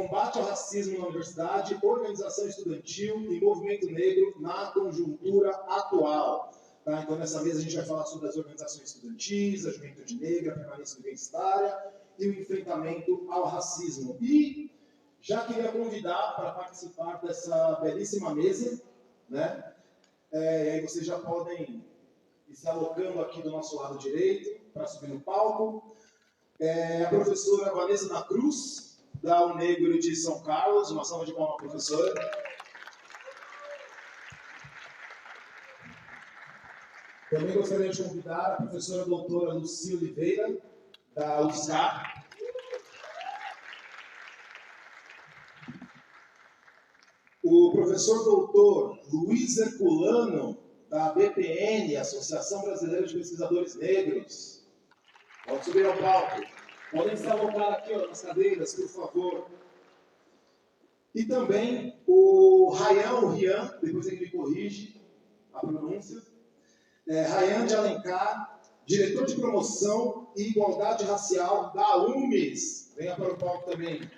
Combate ao racismo na universidade, organização estudantil e movimento negro na conjuntura atual. Tá? Então, nessa mesa, a gente vai falar sobre as organizações estudantis, a juventude negra, a permanência universitária e o enfrentamento ao racismo. E já queria convidar para participar dessa belíssima mesa, né? E aí vocês já podem ir se alocando aqui do nosso lado direito para subir no palco. A professora Vanessa da Cruz, da UNegro de São Carlos. Uma salva de palmas, professora. Também gostaria de convidar a professora doutora Lucia Oliveira, da UFSCar. O professor doutor Luiz Herculano, da BPN, Associação Brasileira de Pesquisadores Negros. Pode subir ao palco. Podem se alocar aqui nas cadeiras, por favor. E também o Rian, depois ele me corrige a pronúncia. Rayan de Alencar, diretor de promoção e igualdade racial da UMES. Venha para o palco também.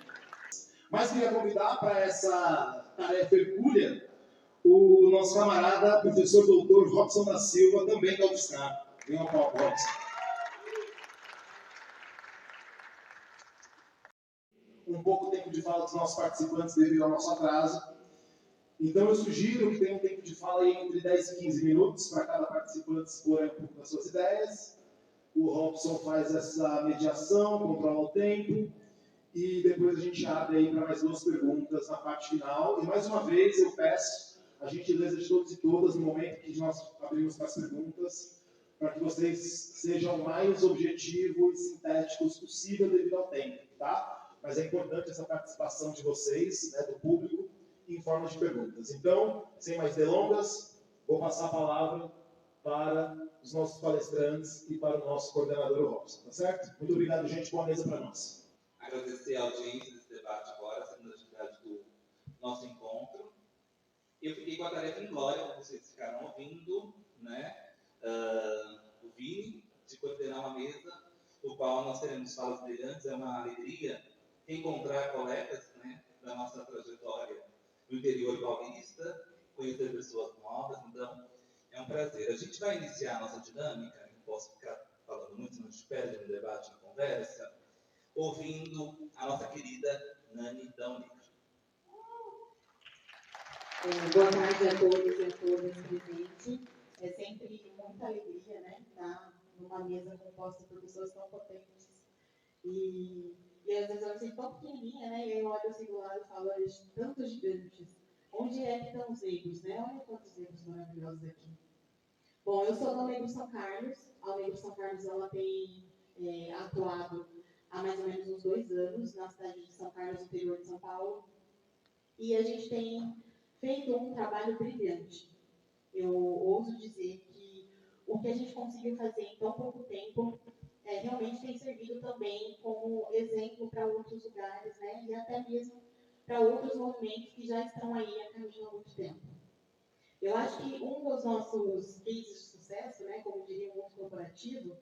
Mas queria convidar para essa tarefa hercúlea o nosso camarada, professor doutor Robson da Silva, também da UFSCar. Venha ao palco, Robson. Um pouco tempo de fala dos nossos participantes devido ao nosso atraso. Então eu sugiro que tenha um tempo de fala aí entre 10 e 15 minutos para cada participante expor um pouco das suas ideias. O Robson faz essa mediação, controla o tempo e depois a gente abre aí para mais duas perguntas na parte final. E mais uma vez eu peço a gentileza de todos e todas no momento que nós abrimos para as perguntas, para que vocês sejam o mais objetivos e sintéticos possível devido ao tempo, tá? Mas é importante essa participação de vocês, né, do público, em forma de perguntas. Então, sem mais delongas, vou passar a palavra para os nossos palestrantes e para o nosso coordenador Robson, tá certo? Muito obrigado, gente. Boa mesa para nós. Agradecer a audiência desse debate agora, a segunda atividade do nosso encontro. Eu fiquei com a tarefa em glória, como vocês ficaram ouvindo, né? O Vini, de coordenar uma mesa, no qual nós teremos falas brilhantes. É uma alegria encontrar colegas, né, da nossa trajetória no interior paulista, conhecer pessoas novas, então é um prazer. A gente vai iniciar a nossa dinâmica, não posso ficar falando muito, senão a gente perde no debate, na conversa, ouvindo a nossa querida Nani da UNegro. Boa tarde a todos e a todas presentes. É sempre muita alegria, né, estar numa mesa composta por pessoas tão potentes. E às vezes eu me sinto tão pequenininha, né, e aí eu olho assim do lado e falo, olha, tantos gigantes. Onde é que estão os negros, né? Olha quantos negros maravilhosos aqui. Bom, eu sou da UNegro São Carlos. A UNegro São Carlos, ela tem atuado há mais ou menos uns 2 anos na cidade de São Carlos, interior de São Paulo. E a gente tem feito um trabalho brilhante. Eu ouso dizer que o que a gente conseguiu fazer em tão pouco tempo realmente tem servido também como exemplo para outros lugares, né? E até mesmo para outros movimentos que já estão aí a caminho há muito tempo. Eu acho que um dos nossos cases de sucesso, né, como diria o mundo corporativo,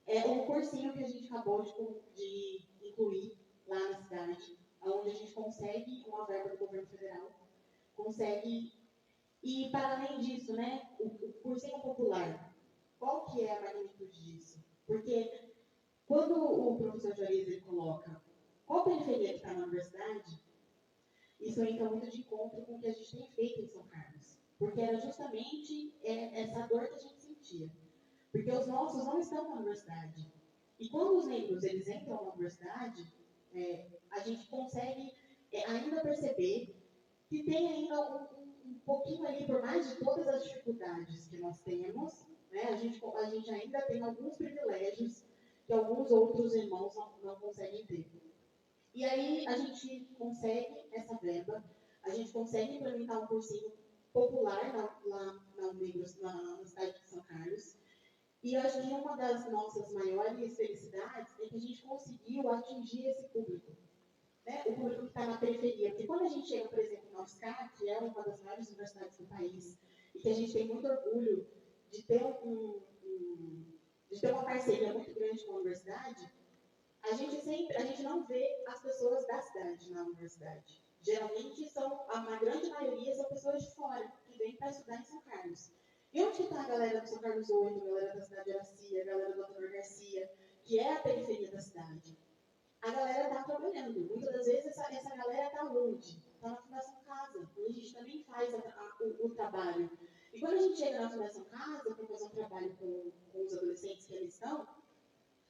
é um cursinho que a gente acabou de incluir lá na cidade, onde a gente consegue uma verba do governo federal, consegue. E, para além disso, né, o cursinho popular, qual que é a magnitude disso? Porque quando o professor Juarez ele coloca qual periferia que está na universidade, isso entra muito de encontro com o que a gente tem feito em São Carlos. Porque era justamente essa dor que a gente sentia. Porque os nossos não estão na universidade. E quando os negros eles entram na universidade, a gente consegue ainda perceber que tem ainda um pouquinho ali, por mais de todas as dificuldades que nós temos, né, a gente ainda tem alguns privilégios que alguns outros irmãos não conseguem ter. E aí a gente consegue essa verba, a gente consegue implementar um cursinho popular lá na cidade de São Carlos. E eu acho que uma das nossas maiores felicidades é que a gente conseguiu atingir esse público, né? O público que está na periferia. Porque quando a gente chega, por exemplo, na UFSCar, que é uma das maiores universidades do país, e que a gente tem muito orgulho de ter uma parceria muito grande com a universidade, a gente não vê as pessoas da cidade na universidade. Geralmente a grande maioria são pessoas de fora, que vêm para estudar em São Carlos. E onde está a galera do São Carlos 8, a galera da cidade de Aracia, a galera do Antônio Garcia, que é a periferia da cidade? A galera está trabalhando. Muitas das vezes essa galera está onde? Está na Fundação Casa, onde a gente também faz o trabalho. E quando a gente chega na Fundação Casa para fazer um trabalho com os adolescentes que ali estão,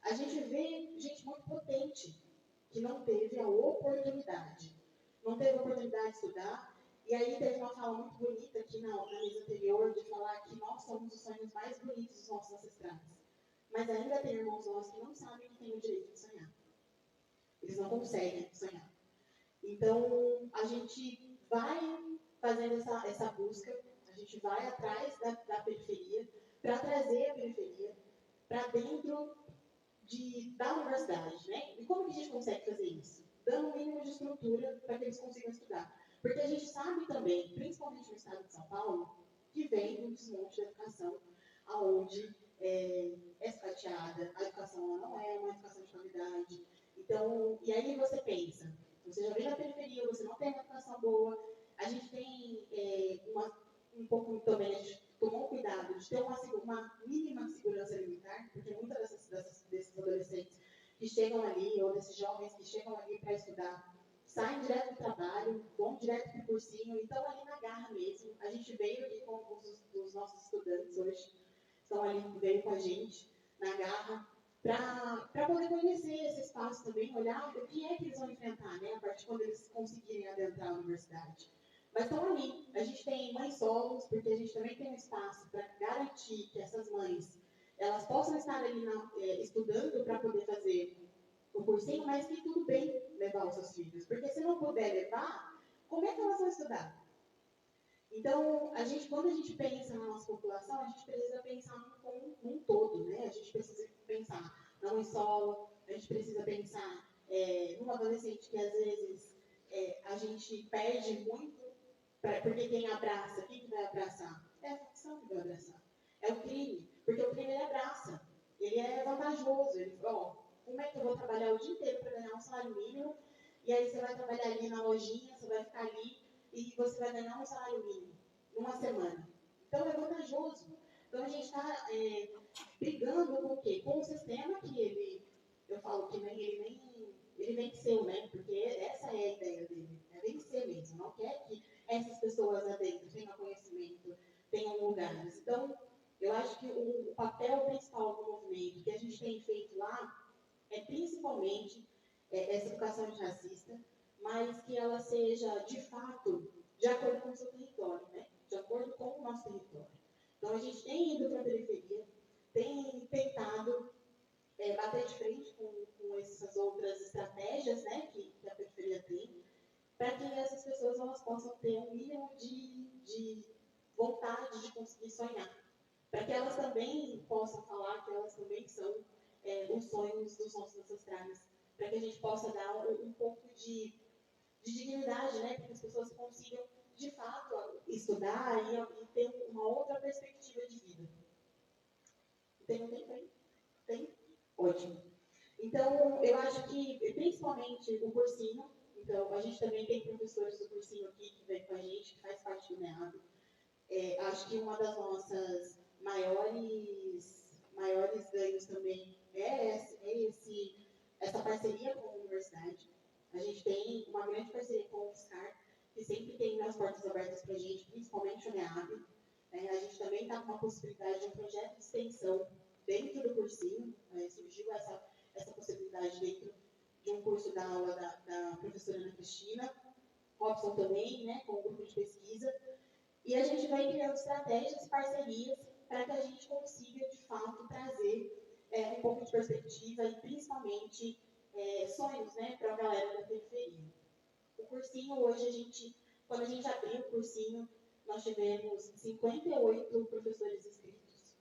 a gente vê gente muito potente, que não teve a oportunidade. Não teve a oportunidade de estudar. E aí teve uma fala muito bonita aqui na mesa anterior, de falar que nós somos os sonhos mais bonitos dos nossos ancestrais. Mas ainda tem irmãos nossos que não sabem que têm o direito de sonhar. Eles não conseguem sonhar. Então, a gente vai fazendo essa busca, a gente vai atrás da periferia, para trazer a periferia para dentro da universidade, né? E como que a gente consegue fazer isso? Dando um mínimo de estrutura para que eles consigam estudar. Porque a gente sabe também, principalmente no estado de São Paulo, que vem um desmonte da educação, aonde é sucateada, a educação não é uma educação de qualidade. Então, e aí você pensa, você já vem da periferia, você não tem uma educação boa, a gente tem um pouco também, a gente tomou cuidado de ter uma mínima segurança alimentar, porque muitas desses adolescentes que chegam ali, ou desses jovens que chegam ali para estudar, saem direto do trabalho, vão direto para o cursinho, e estão ali na garra mesmo. A gente veio aqui com alguns dos nossos estudantes hoje, estão ali, veio com a gente na garra, para poder conhecer esse espaço também, olhar o que é que eles vão enfrentar, né, a partir de quando eles conseguirem adentrar a universidade. Mas estão ali. A gente tem mães solos, porque a gente também tem um espaço para garantir que essas mães elas possam estar ali estudando para poder fazer o cursinho, mas que tudo bem levar os seus filhos. Porque se não puder levar, como é que elas vão estudar? Então, quando a gente pensa na nossa população, a gente precisa pensar num todo, né? A gente precisa pensar na mãe solo, a gente precisa pensar num adolescente que às vezes a gente perde muito, porque quem abraça, quem que vai abraçar? É a facção que vai abraçar. É o crime, porque o crime ele abraça, ele é vantajoso, ele fala, como é que eu vou trabalhar o dia inteiro para ganhar um salário mínimo, e aí você vai trabalhar ali na lojinha, você vai ficar ali, e você vai ganhar um salário mínimo numa semana. Então é vantajoso. Então a gente está brigando com o quê? Com o sistema que eu falo que ele venceu, né? Porque essa é a ideia dele, é vencer mesmo, não quer que essas pessoas lá dentro tenham conhecimento, tenham lugares. Então, eu acho que o papel principal do movimento que a gente tem feito lá é principalmente essa educação antirracista, mas que ela seja, de fato, de acordo com o seu território, né? De acordo com o nosso território. Então, a gente tem ido para a periferia, tem tentado bater de frente com essas outras estratégias, né, que a periferia tem, para que essas pessoas elas possam ter um mínimo de vontade de conseguir sonhar. Para que elas também possam falar que elas também são os sonhos dos nossos ancestrais. Para que a gente possa dar um pouco de dignidade, né? Para que as pessoas consigam, de fato, estudar e ter uma outra perspectiva de vida. Tem um tempo aí? Tem? Ótimo. Então, eu acho que, principalmente, o cursinho. Então, a gente também tem professores do cursinho aqui que vem com a gente, que faz parte do NEAB. Acho que uma das nossas maiores ganhos também é essa parceria com a universidade. A gente tem uma grande parceria com o UFSCar, que sempre tem as portas abertas para a gente, principalmente o NEAB. A gente também está com uma possibilidade de um projeto de extensão dentro do cursinho. Surgiu essa possibilidade dentro de um curso da aula da professora Ana Cristina, Robson também, né, com o grupo de pesquisa. E a gente vai criando estratégias, parcerias, para que a gente consiga, de fato, trazer um pouco de perspectiva e, principalmente, sonhos, né, para a galera da periferia. O cursinho, hoje, quando a gente abriu o cursinho, nós tivemos 58 professores inscritos.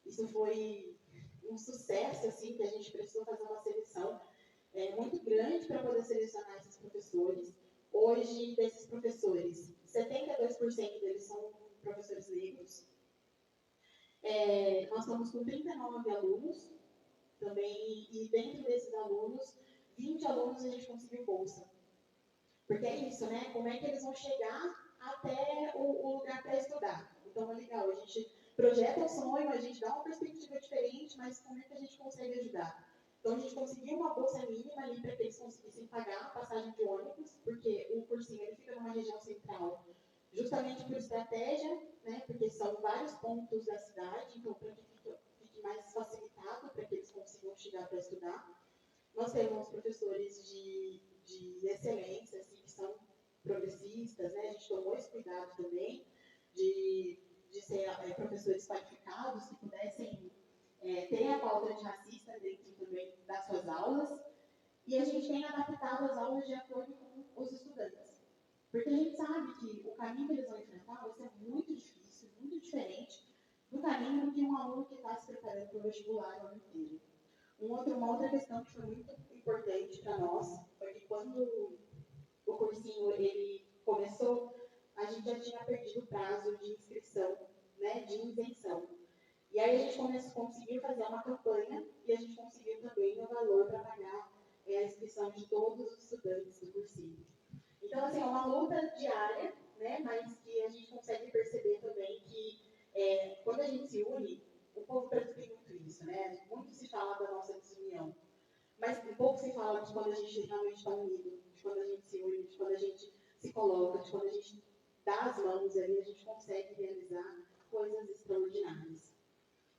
Isso foi um sucesso, assim, que a gente precisou fazer uma seleção muito grande para poder selecionar esses professores. Hoje, desses professores, 72% deles são professores negros. Nós estamos com 39 alunos, também, e dentro desses alunos, 20 alunos a gente conseguiu bolsa. Porque é isso, né? Como é que eles vão chegar até o lugar para estudar? Então é legal, a gente projeta o sonho, a gente dá uma perspectiva diferente, mas como é que a gente consegue ajudar? Então a gente conseguiu uma bolsa mínima ali para que eles conseguissem pagar a passagem de ônibus, porque o cursinho ele fica numa região central, justamente por estratégia, né? Porque são vários pontos da cidade, então para que fique mais facilitado para que eles consigam chegar para estudar. Nós temos professores de excelência, assim, que são progressistas, né? A gente tomou esse cuidado também de ser professores qualificados que pudessem ter a pauta antirracista dentro também das suas aulas, e a gente tem adaptado as aulas de acordo com os estudantes. Porque a gente sabe que o caminho que eles vão enfrentar vai ser muito difícil, muito diferente do caminho que um aluno que está se preparando para o vestibular o ano inteiro. Uma outra questão que foi muito importante para nós foi que quando o cursinho ele começou, a gente já tinha perdido o prazo de inscrição, né, de isenção. E aí a gente conseguiu fazer uma campanha e a gente conseguiu também o valor para pagar a inscrição de todos os estudantes do cursinho. Então, assim, é uma luta diária, né, mas que a gente consegue perceber também que quando a gente se une, o povo preto tem muito isso, né? Muito se fala da nossa desunião, mas um pouco se fala de quando a gente realmente está unido, de quando a gente se une, de quando a gente se coloca, de quando a gente dá as mãos ali, a gente consegue realizar coisas extraordinárias.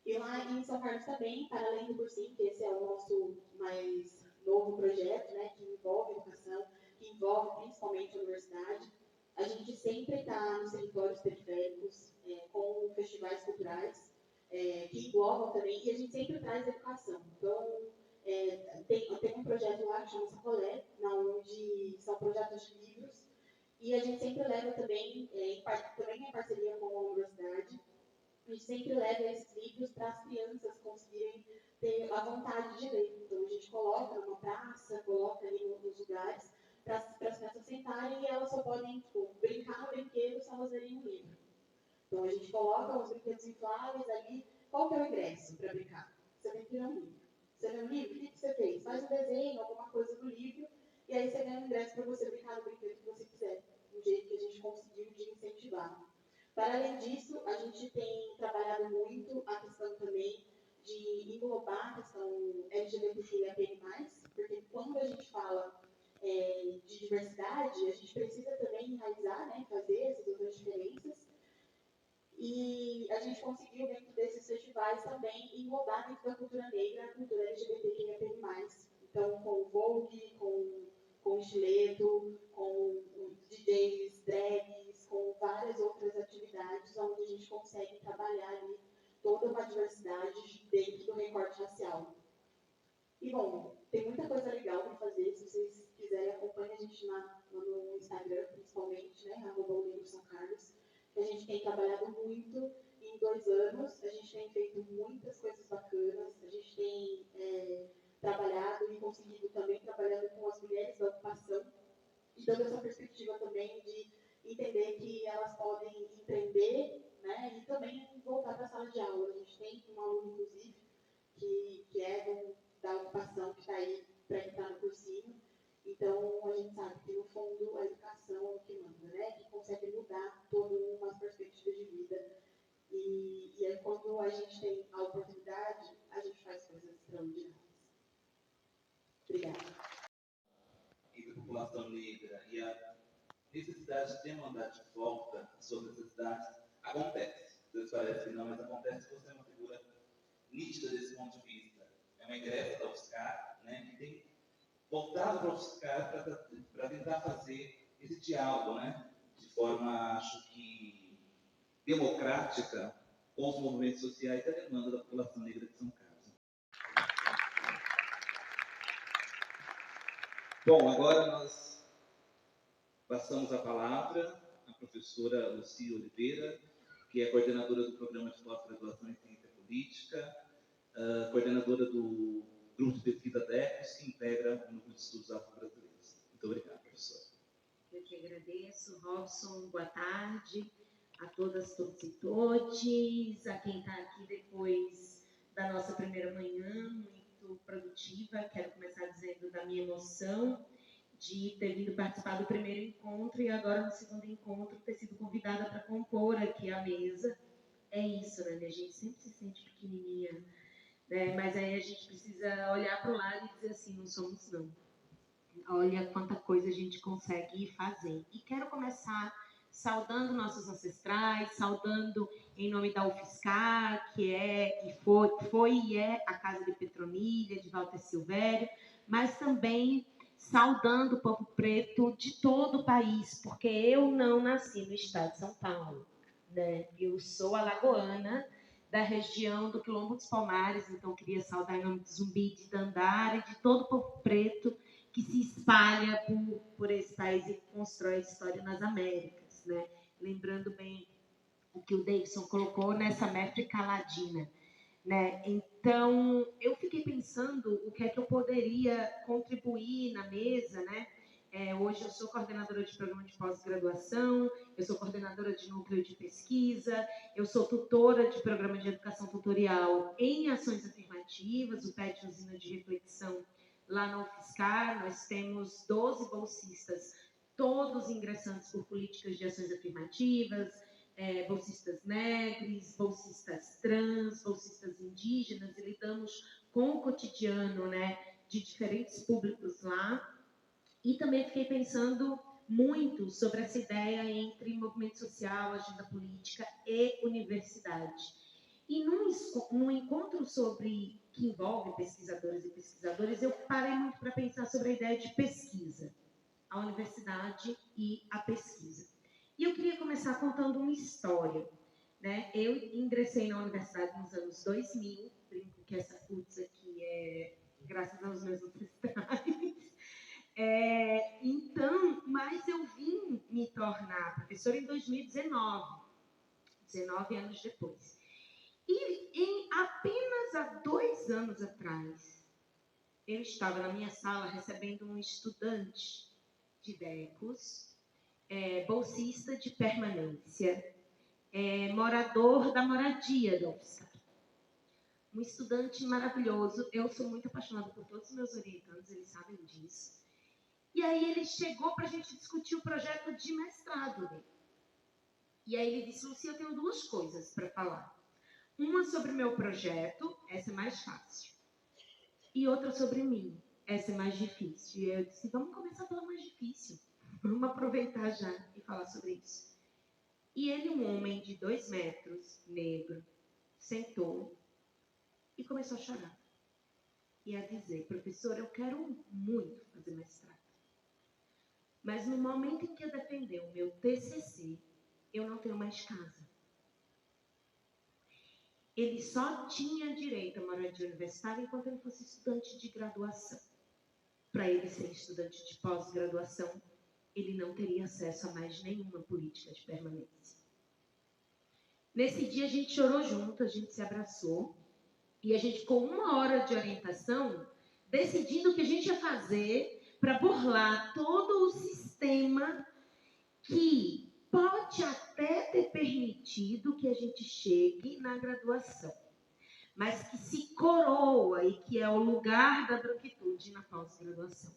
E lá em São Carlos também, para além do cursinho, que esse é o nosso mais novo projeto, né, que envolve educação, que envolve principalmente a universidade, a gente sempre está nos territórios periféricos, com festivais culturais, que englobam também, e a gente sempre traz educação. Então, tem um projeto lá que chama Sacolé, onde são projetos de livros, e a gente sempre leva também, também em parceria com a universidade, a gente sempre leva esses livros para as crianças conseguirem ter a vontade de ler. Então, a gente coloca numa praça, coloca ali nos lugares, para as crianças sentarem e elas só podem brincar no brinquedo se elas lerem um livro. Então, a gente coloca os brinquedos infláveis ali. Qual que é o ingresso para brincar? Você tem que ler um livro. Você lê um livro? O que você fez? Faz um desenho, alguma coisa do livro, e aí você ganha um ingresso para você brincar no brinquedo que você quiser. Do jeito que a gente conseguiu de incentivar. Para além disso, a gente tem trabalhado muito a questão também de englobar a questão LGBTQIA+, porque quando a gente fala de diversidade, a gente precisa também enraizar, né, fazer essas outras diferenças. E a gente conseguiu, dentro desses festivais, também englobar dentro da cultura negra a cultura LGBTQIA+. Então, com o Vogue, com o estileto, com DJs, drags, com várias outras atividades onde a gente consegue trabalhar ali toda uma diversidade dentro do recorte racial. E, bom, tem muita coisa legal para fazer. Se vocês quiserem, acompanhe a gente no Instagram, principalmente, né, @negro_são_carlos, que a gente tem trabalhado muito em 2 anos. A gente tem feito muitas coisas bacanas. A gente tem trabalhado e conseguido também trabalhando com as mulheres da ocupação, e dando essa perspectiva também de entender que elas podem empreender, né, e também voltar para a sala de aula. A gente tem um aluno, inclusive, que é da ocupação, que está aí para entrar no cursinho. Então, a gente sabe que, no fundo, a educação é o que manda, né, que consegue mudar toda uma perspectiva de vida. E aí, quando a gente tem a oportunidade, a gente faz coisas extraordinárias. Obrigada. E da população negra e a necessidade de demandar de volta as suas necessidades acontece. Vocês parecem que não, mas acontece. Você é uma figura nítida desse ponto de vista. É uma egressa da UFSCar, né, que tem voltado para a UFSCar para tentar fazer esse diálogo, né, de forma, acho que, democrática com os movimentos sociais e a demanda da população negra de São Carlos. Bom, agora nós passamos a palavra à professora Lucia Oliveira, que é coordenadora do Programa de Pós-Graduação em Ciência Política, coordenadora do Grupo de Pesquisa DECOS, que integra o Núcleo de Estudos Afro-Brasileiros. Muito obrigado, professora. Eu que agradeço, Robson. Boa tarde a todas, todos e todes, a quem está aqui depois da nossa primeira manhã. muito produtiva. Quero começar dizendo da minha emoção de ter vindo participar do primeiro encontro e agora no segundo encontro ter sido convidada para compor aqui a mesa. É isso, né? A gente sempre se sente pequenininha, né? Mas aí a gente precisa olhar para o lado e dizer assim, não somos não. Olha quanta coisa a gente consegue fazer. E quero começar saudando nossos ancestrais, saudando em nome da UFSCar, que foi e é a casa de Petronilha, de Walter Silvério, mas também saudando o povo preto de todo o país, porque eu não nasci no estado de São Paulo, né? Eu sou alagoana, da região do Quilombo dos Palmares, então queria saudar em nome de Zumbi, de Dandara e de todo o povo preto que se espalha por esse país e constrói a história nas Américas, né? Lembrando bem o que o Davidson colocou nessa métrica ladina, né? Então, eu fiquei pensando o que é que eu poderia contribuir na mesa, né? Hoje eu sou coordenadora de programa de pós-graduação, eu sou coordenadora de núcleo de pesquisa, eu sou tutora de programa de educação tutorial em ações afirmativas, o PET Usina de Reflexão lá na UFSCar. Nós temos 12 bolsistas, todos ingressantes por políticas de ações afirmativas, bolsistas negros, bolsistas trans, bolsistas indígenas, e lidamos com o cotidiano, né, de diferentes públicos lá. E também fiquei pensando muito sobre essa ideia entre movimento social, agenda política e universidade. E num encontro que envolve pesquisadores e pesquisadoras, eu parei muito para pensar sobre a ideia de pesquisa, a universidade e a pesquisa. E eu queria começar contando uma história, né? Eu ingressei na universidade nos anos 2000, brinco que essa putz aqui é graças aos meus ancestrais. Então, mas eu vim me tornar professora em 2019, 19 anos depois. E apenas há 2 anos atrás, eu estava na minha sala recebendo um estudante de DECOS, bolsista de permanência, morador da moradia da UFSCar. Um estudante maravilhoso. Eu sou muito apaixonada por todos os meus orientandos, eles sabem disso. E aí ele chegou para a gente discutir o projeto de mestrado dele. E aí ele disse, Lucia, eu tenho 2 coisas para falar. Uma sobre o meu projeto, essa é mais fácil. E outra sobre mim, essa é mais difícil. E eu disse, vamos começar pela mais difícil. Vamos aproveitar já e falar sobre isso. E ele, um homem de 2 metros, negro, sentou e começou a chorar. E a dizer, professor, eu quero muito fazer mestrado. Mas no momento em que eu defender o meu TCC, eu não tenho mais casa. Ele só tinha direito à moradia universitária enquanto ele fosse estudante de graduação. Para ele ser estudante de pós-graduação, ele não teria acesso a mais nenhuma política de permanência. Nesse dia a gente chorou junto, a gente se abraçou e a gente ficou 1 hora de orientação decidindo o que a gente ia fazer para burlar todo o sistema que pode até ter permitido que a gente chegue na graduação, mas que se coroa e que é o lugar da branquitude na pós-graduação.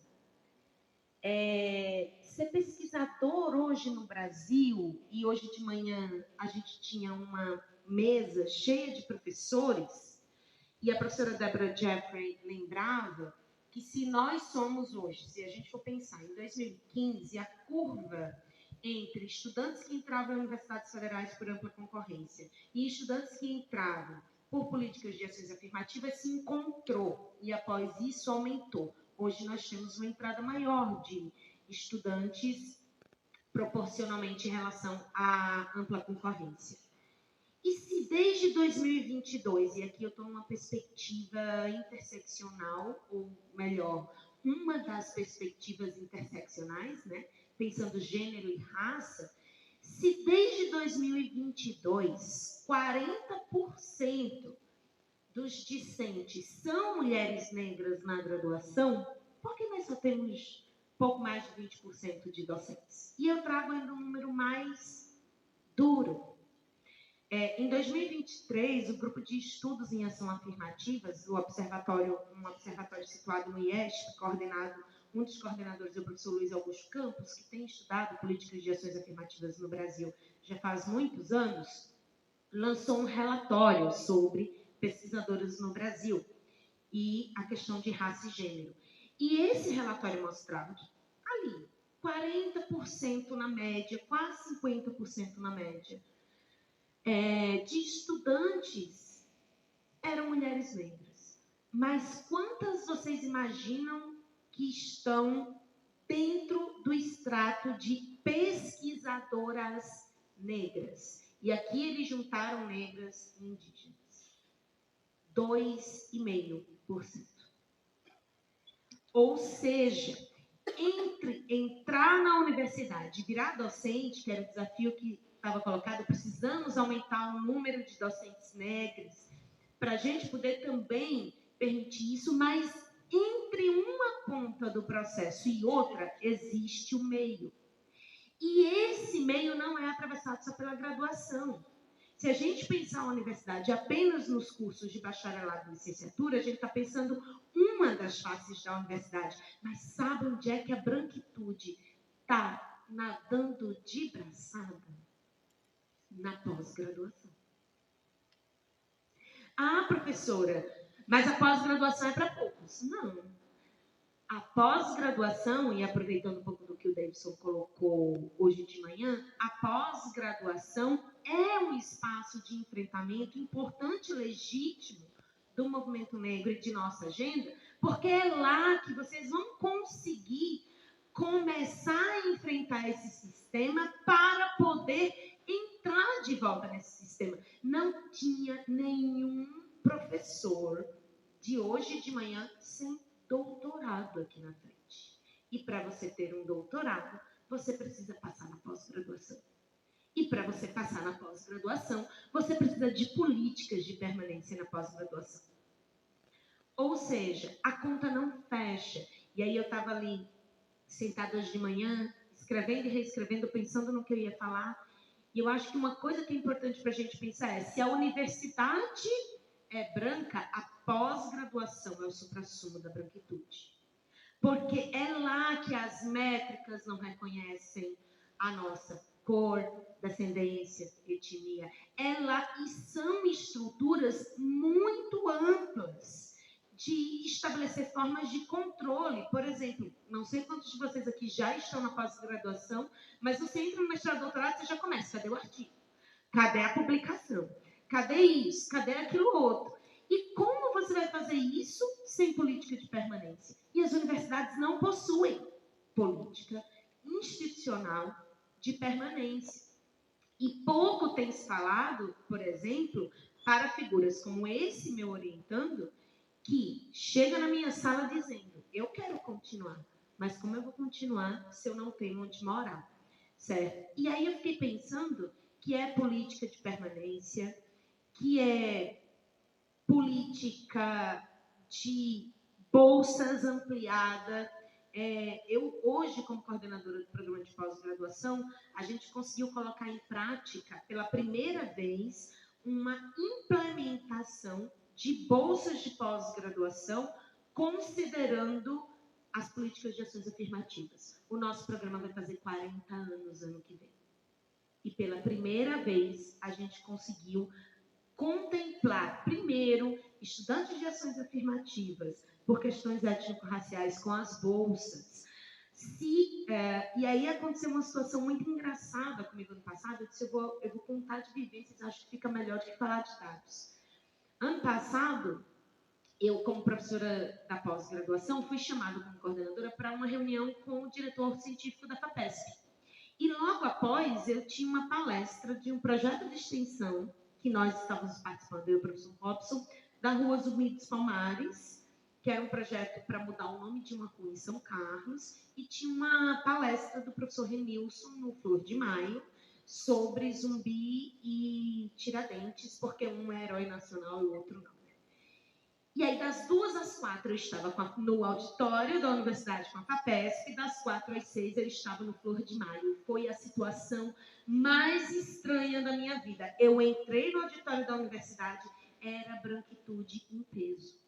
Ser pesquisador hoje no Brasil, e hoje de manhã a gente tinha uma mesa cheia de professores, e a professora Deborah Jeffrey lembrava que se nós somos hoje, se a gente for pensar em 2015, a curva entre estudantes que entravam em universidades federais por ampla concorrência e estudantes que entravam por políticas de ações afirmativas se encontrou e após isso aumentou. Hoje nós temos uma entrada maior de estudantes proporcionalmente em relação à ampla concorrência. E se desde 2022, e aqui eu estou numa perspectiva interseccional, ou melhor, uma das perspectivas interseccionais, né, pensando gênero e raça, se desde 2022, 40% dos discentes são mulheres negras na graduação, por que nós só temos pouco mais de 20% de docentes? E eu trago ainda um número mais duro. Em 2023, o Grupo de Estudos em Ação Afirmativas, um observatório situado no IESP, um dos coordenadores é o professor Luiz Augusto Campos, que tem estudado políticas de ações afirmativas no Brasil já faz muitos anos, lançou um relatório sobre pesquisadoras no Brasil e a questão de raça e gênero. E esse relatório mostrava que ali, 40% na média, quase 50% na média, de estudantes eram mulheres negras. Mas quantas vocês imaginam que estão dentro do extrato de pesquisadoras negras? E aqui eles juntaram negras e indígenas. 2,5%. Ou seja, entre entrar na universidade e virar docente, que era o desafio que estava colocado, precisamos aumentar o número de docentes negros para a gente poder também permitir isso, mas entre uma ponta do processo e outra existe o meio. E esse meio não é atravessado só pela graduação. Se a gente pensar a universidade apenas nos cursos de bacharelado e licenciatura, a gente está pensando uma das faces da universidade. Mas sabe onde é que a branquitude está nadando de braçada? Na pós-graduação. Ah, professora, mas a pós-graduação é para poucos. Não. A pós-graduação, e aproveitando um pouco do que o Davidson colocou hoje de manhã, a pós-graduação é um espaço de enfrentamento importante e legítimo do movimento negro e de nossa agenda, porque é lá que vocês vão conseguir começar a enfrentar esse sistema para poder entrar de volta nesse sistema. Não tinha nenhum professor de hoje de manhã sem doutorado aqui na frente. E para você ter um doutorado, você precisa passar na pós-graduação. E para você passar na pós-graduação, você precisa de políticas de permanência na pós-graduação. Ou seja, a conta não fecha. E aí eu estava ali, sentada hoje de manhã, escrevendo e reescrevendo, pensando no que eu ia falar. E eu acho que uma coisa que é importante para a gente pensar é, se a universidade é branca, a pós-graduação é o suprassumo da branquitude. Porque é lá que as métricas não reconhecem a nossa cor, descendência, etnia. É lá e são estruturas muito amplas de estabelecer formas de controle. Por exemplo, não sei quantos de vocês aqui já estão na pós-graduação, mas você entra no mestrado, doutorado, você já começa. Cadê o artigo? Cadê a publicação? Cadê isso? Cadê aquilo outro? E como você vai fazer isso sem política de permanência? E as universidades não possuem política institucional de permanência. E pouco tem se falado, por exemplo, para figuras como esse meu orientando, que chega na minha sala dizendo, eu quero continuar, mas como eu vou continuar se eu não tenho onde morar? Certo? E aí eu fiquei pensando que é política de permanência, que é política de bolsas ampliada. Eu, hoje, como coordenadora do programa de pós-graduação, a gente conseguiu colocar em prática, pela primeira vez, uma implementação de bolsas de pós-graduação, considerando as políticas de ações afirmativas. O nosso programa vai fazer 40 anos ano que vem. E pela primeira vez, a gente conseguiu contemplar, primeiro, estudantes de ações afirmativas por questões étnico-raciais com as bolsas. E aí aconteceu uma situação muito engraçada comigo ano passado. Eu disse, eu vou contar de vivências, acho que fica melhor do que falar de dados. Ano passado, eu, como professora da pós-graduação, fui chamada como coordenadora para uma reunião com o diretor científico da FAPESP. E logo após, eu tinha uma palestra de um projeto de extensão que nós estávamos participando, eu e o professor Robson, da Rua Zumbi dos Palmares, que era um projeto para mudar o nome de uma rua em São Carlos, e tinha uma palestra do professor Renilson, no Flor de Maio, sobre Zumbi e Tiradentes, porque um é herói nacional e o outro não. E aí, das 2 às 4, eu estava no auditório da universidade com a FAPESP, e das 4 às 6 eu estava no Flor de Maio. Foi a situação mais estranha da minha vida. Eu entrei no auditório da universidade, era branquitude em peso.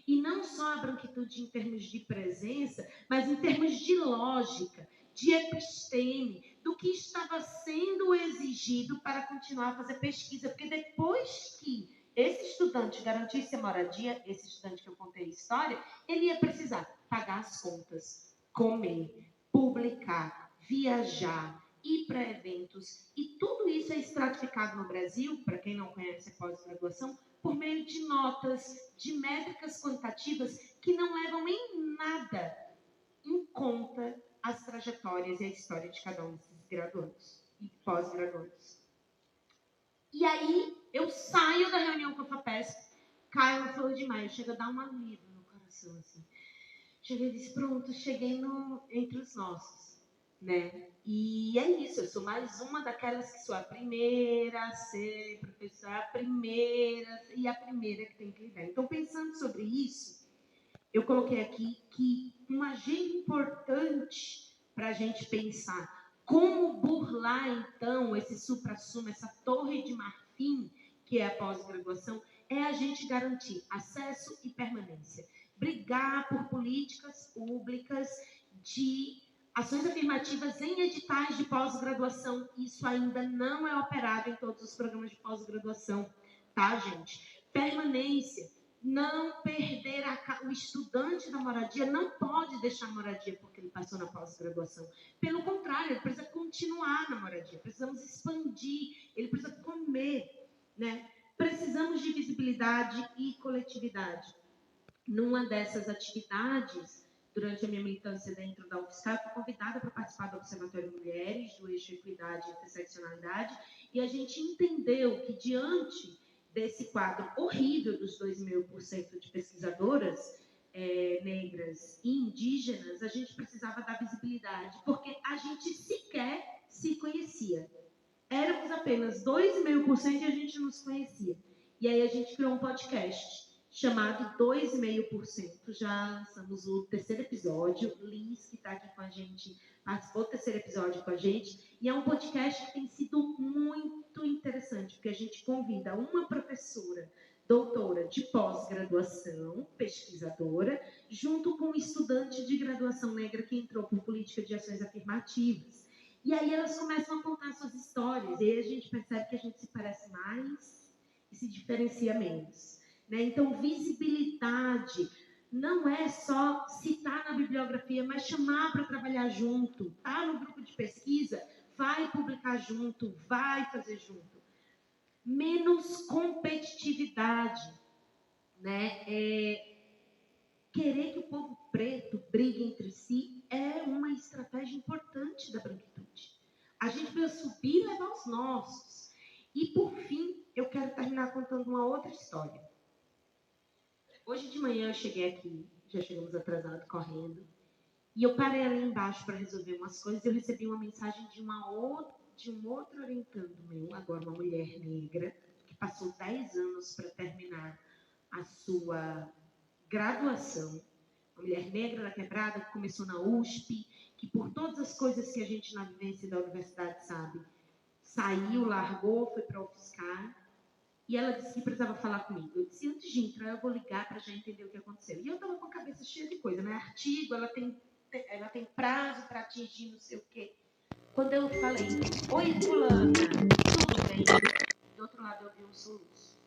E não só a branquitude em termos de presença, mas em termos de lógica, de episteme, do que estava sendo exigido para continuar a fazer pesquisa. Porque depois que esse estudante garantisse a moradia, esse estudante que eu contei a história, ele ia precisar pagar as contas, comer, publicar, viajar, ir para eventos. E tudo isso é estratificado no Brasil, para quem não conhece a pós-graduação, por meio de notas, de métricas quantitativas que não levam em nada em conta as trajetórias e a história de cada um desses graduandos e pós-graduandos. E aí, eu saio da reunião com a FAPESP, caio no Flor de Maio, chega a dar um alívio no coração, assim. Cheguei e disse, pronto, cheguei entre os nossos, né? E é isso, eu sou mais uma daquelas que sou a primeira a ser professora, a primeira que tem que lidar. Então, pensando sobre isso, eu coloquei aqui que um agente importante para a gente pensar como burlar, então, esse supra-sumo, essa torre de marfim, que é a pós-graduação, é a gente garantir acesso e permanência. Brigar por políticas públicas de ações afirmativas em editais de pós-graduação. Isso ainda não é operado em todos os programas de pós-graduação, tá, gente? Permanência. Não perder o estudante da moradia não pode deixar a moradia porque ele passou na pós-graduação. Pelo contrário, ele precisa continuar na moradia. Precisamos expandir, ele precisa comer, né? Precisamos de visibilidade e coletividade. Numa dessas atividades, durante a minha militância dentro da UFSCar, eu fui convidada para participar do Observatório Mulheres, do eixo Equidade e Interseccionalidade, e a gente entendeu que, diante desse quadro horrível dos 2.000% de pesquisadoras negras e indígenas, a gente precisava dar visibilidade, porque a gente sequer se conhecia. Éramos apenas 2,5% e a gente não se conhecia. E aí a gente criou um podcast chamado 2,5%. Já lançamos o 3º episódio. Liz, que está aqui com a gente, participou do 3º episódio com a gente. E é um podcast que tem sido muito interessante, porque a gente convida uma professora, doutora de pós-graduação, pesquisadora, junto com um estudante de graduação negra que entrou por política de ações afirmativas. E aí elas começam a contar suas histórias, e aí a gente percebe que a gente se parece mais e se diferencia menos. Né? Então, visibilidade não é só citar na bibliografia, mas chamar para trabalhar junto. Tá no grupo de pesquisa, vai publicar junto, vai fazer junto. Menos competitividade, né? Querer que o povo preto brigue entre si é uma estratégia importante da branquitude. A gente precisa subir e levar os nossos. E, por fim, eu quero terminar contando uma outra história. Hoje de manhã eu cheguei aqui, já chegamos atrasados, correndo, e eu parei ali embaixo para resolver umas coisas e eu recebi uma mensagem de um outro orientando meu, agora uma mulher negra, que passou 10 anos para terminar a sua graduação, uma mulher negra da Quebrada, que começou na USP, que por todas as coisas que a gente na vivência da universidade sabe, saiu, largou, foi para a UFSCar, e ela disse que precisava falar comigo. Eu disse, antes de entrar, eu vou ligar para já entender o que aconteceu. E eu estava com a cabeça cheia de coisa, né? Artigo, ela tem prazo para atingir não sei o quê. Quando eu falei, oi, fulana, tudo bem? Do outro lado, eu vi um soluço.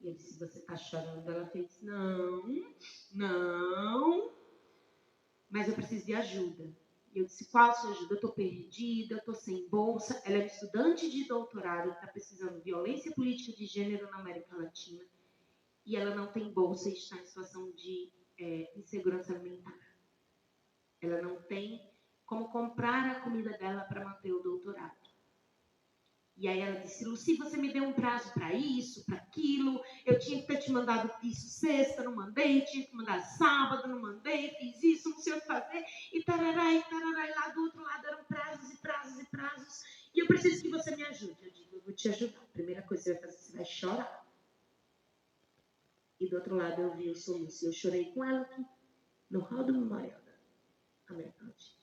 E eu disse, você está chorando? Ela fez, não, mas eu preciso de ajuda. E eu disse, qual a sua ajuda? Eu estou perdida, eu estou sem bolsa. Ela é estudante de doutorado, está pesquisando violência política de gênero na América Latina. E ela não tem bolsa e está em situação de insegurança alimentar. Ela não tem como comprar a comida dela para manter o doutorado. E aí ela disse, Lucy, você me deu um prazo para isso, para aquilo, eu tinha que ter te mandado isso sexta, não mandei, tinha que mandar sábado, não mandei, fiz isso, não sei o que fazer, e tarará, e lá do outro lado eram prazos e prazos e prazos, e eu preciso que você me ajude. Eu digo, eu vou te ajudar. A primeira coisa que você vai fazer, você vai chorar. E do outro lado eu vi o soluço. Eu chorei com ela aqui, no hall do memorial da American Teen.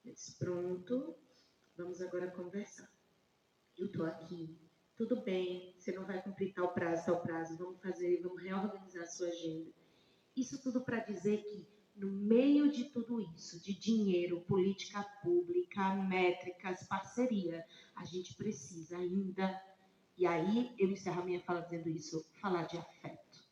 Eu disse, pronto, vamos agora conversar. Eu estou aqui, tudo bem, você não vai cumprir tal prazo, vamos reorganizar a sua agenda. Isso tudo para dizer que, no meio de tudo isso, de dinheiro, política pública, métricas, parceria, a gente precisa ainda, e aí eu encerro a minha fala dizendo isso, falar de afeto.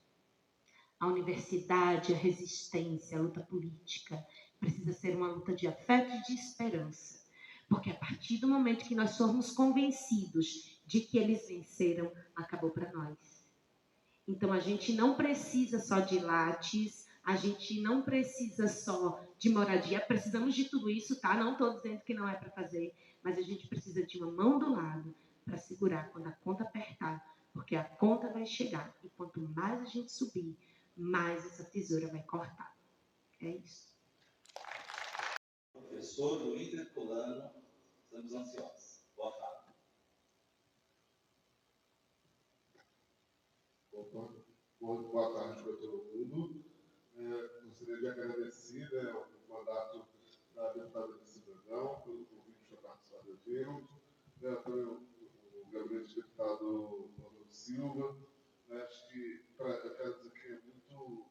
A universidade, a resistência, a luta política, precisa ser uma luta de afeto e de esperança. Porque a partir do momento que nós formos convencidos de que eles venceram, acabou para nós. Então, a gente não precisa só de lates, a gente não precisa só de moradia, precisamos de tudo isso, tá? Não estou dizendo que não é para fazer, mas a gente precisa de uma mão do lado para segurar quando a conta apertar, porque a conta vai chegar e quanto mais a gente subir, mais essa tesoura vai cortar. É isso. Professor do Intercolano, estamos ansiosos. Boa tarde. Boa tarde para todo mundo. Gostaria de agradecer o mandato da deputada de Cidadão pelo convite para participar do evento, pelo gabinete do deputado Ronaldo Silva. Acho que eu quero dizer que é muito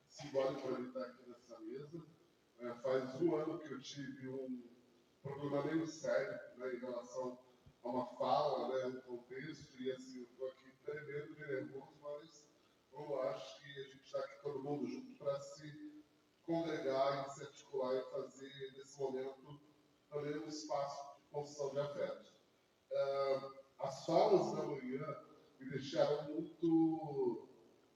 simbólico para mim estar aqui nessa mesa. Faz um ano que eu tive um problema meio sério, em relação a uma fala, um contexto, e assim, eu estou aqui tremendo de nervoso, mas eu acho que a gente está aqui todo mundo junto para se congregar e se articular e fazer, nesse momento, também um espaço de construção de afeto. As falas da manhã me deixaram muito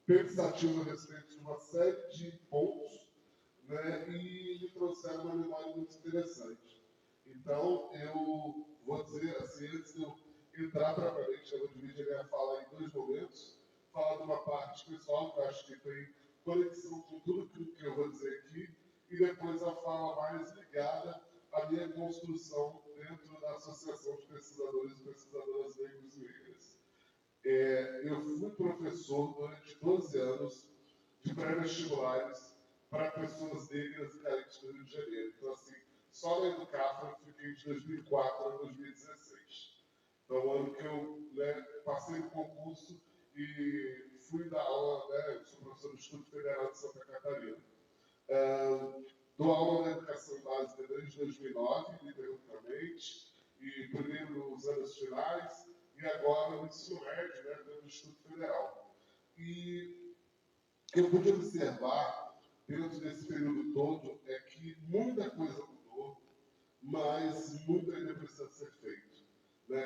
pensativo a respeito de uma série de pontos, e me trouxeram uma memória muito interessante. Então, eu vou dizer assim, antes de eu entrar propriamente, eu vou dividir a minha fala em dois momentos. Falar de uma parte pessoal, que eu acho que tem conexão com tudo que eu vou dizer aqui, e depois a fala mais ligada à minha construção dentro da Associação de Pesquisadores e Pesquisadoras Negros e Negras. Eu fui professor durante 12 anos de pré-vestibulares para pessoas negras e carentes do Rio de Janeiro. Então, assim, só na Educafra eu fiquei de 2004 a 2016. Então, o ano que eu passei no concurso e fui dar aula, eu sou professor do Instituto Federal de Santa Catarina. Dou aula na educação básica desde 2009, ininterruptamente, e primeiro nos anos finais, e agora no ensino médio, dentro do Instituto Federal. E eu pude observar, dentro desse período todo, é que muita coisa mudou, mas muito ainda precisa ser feito.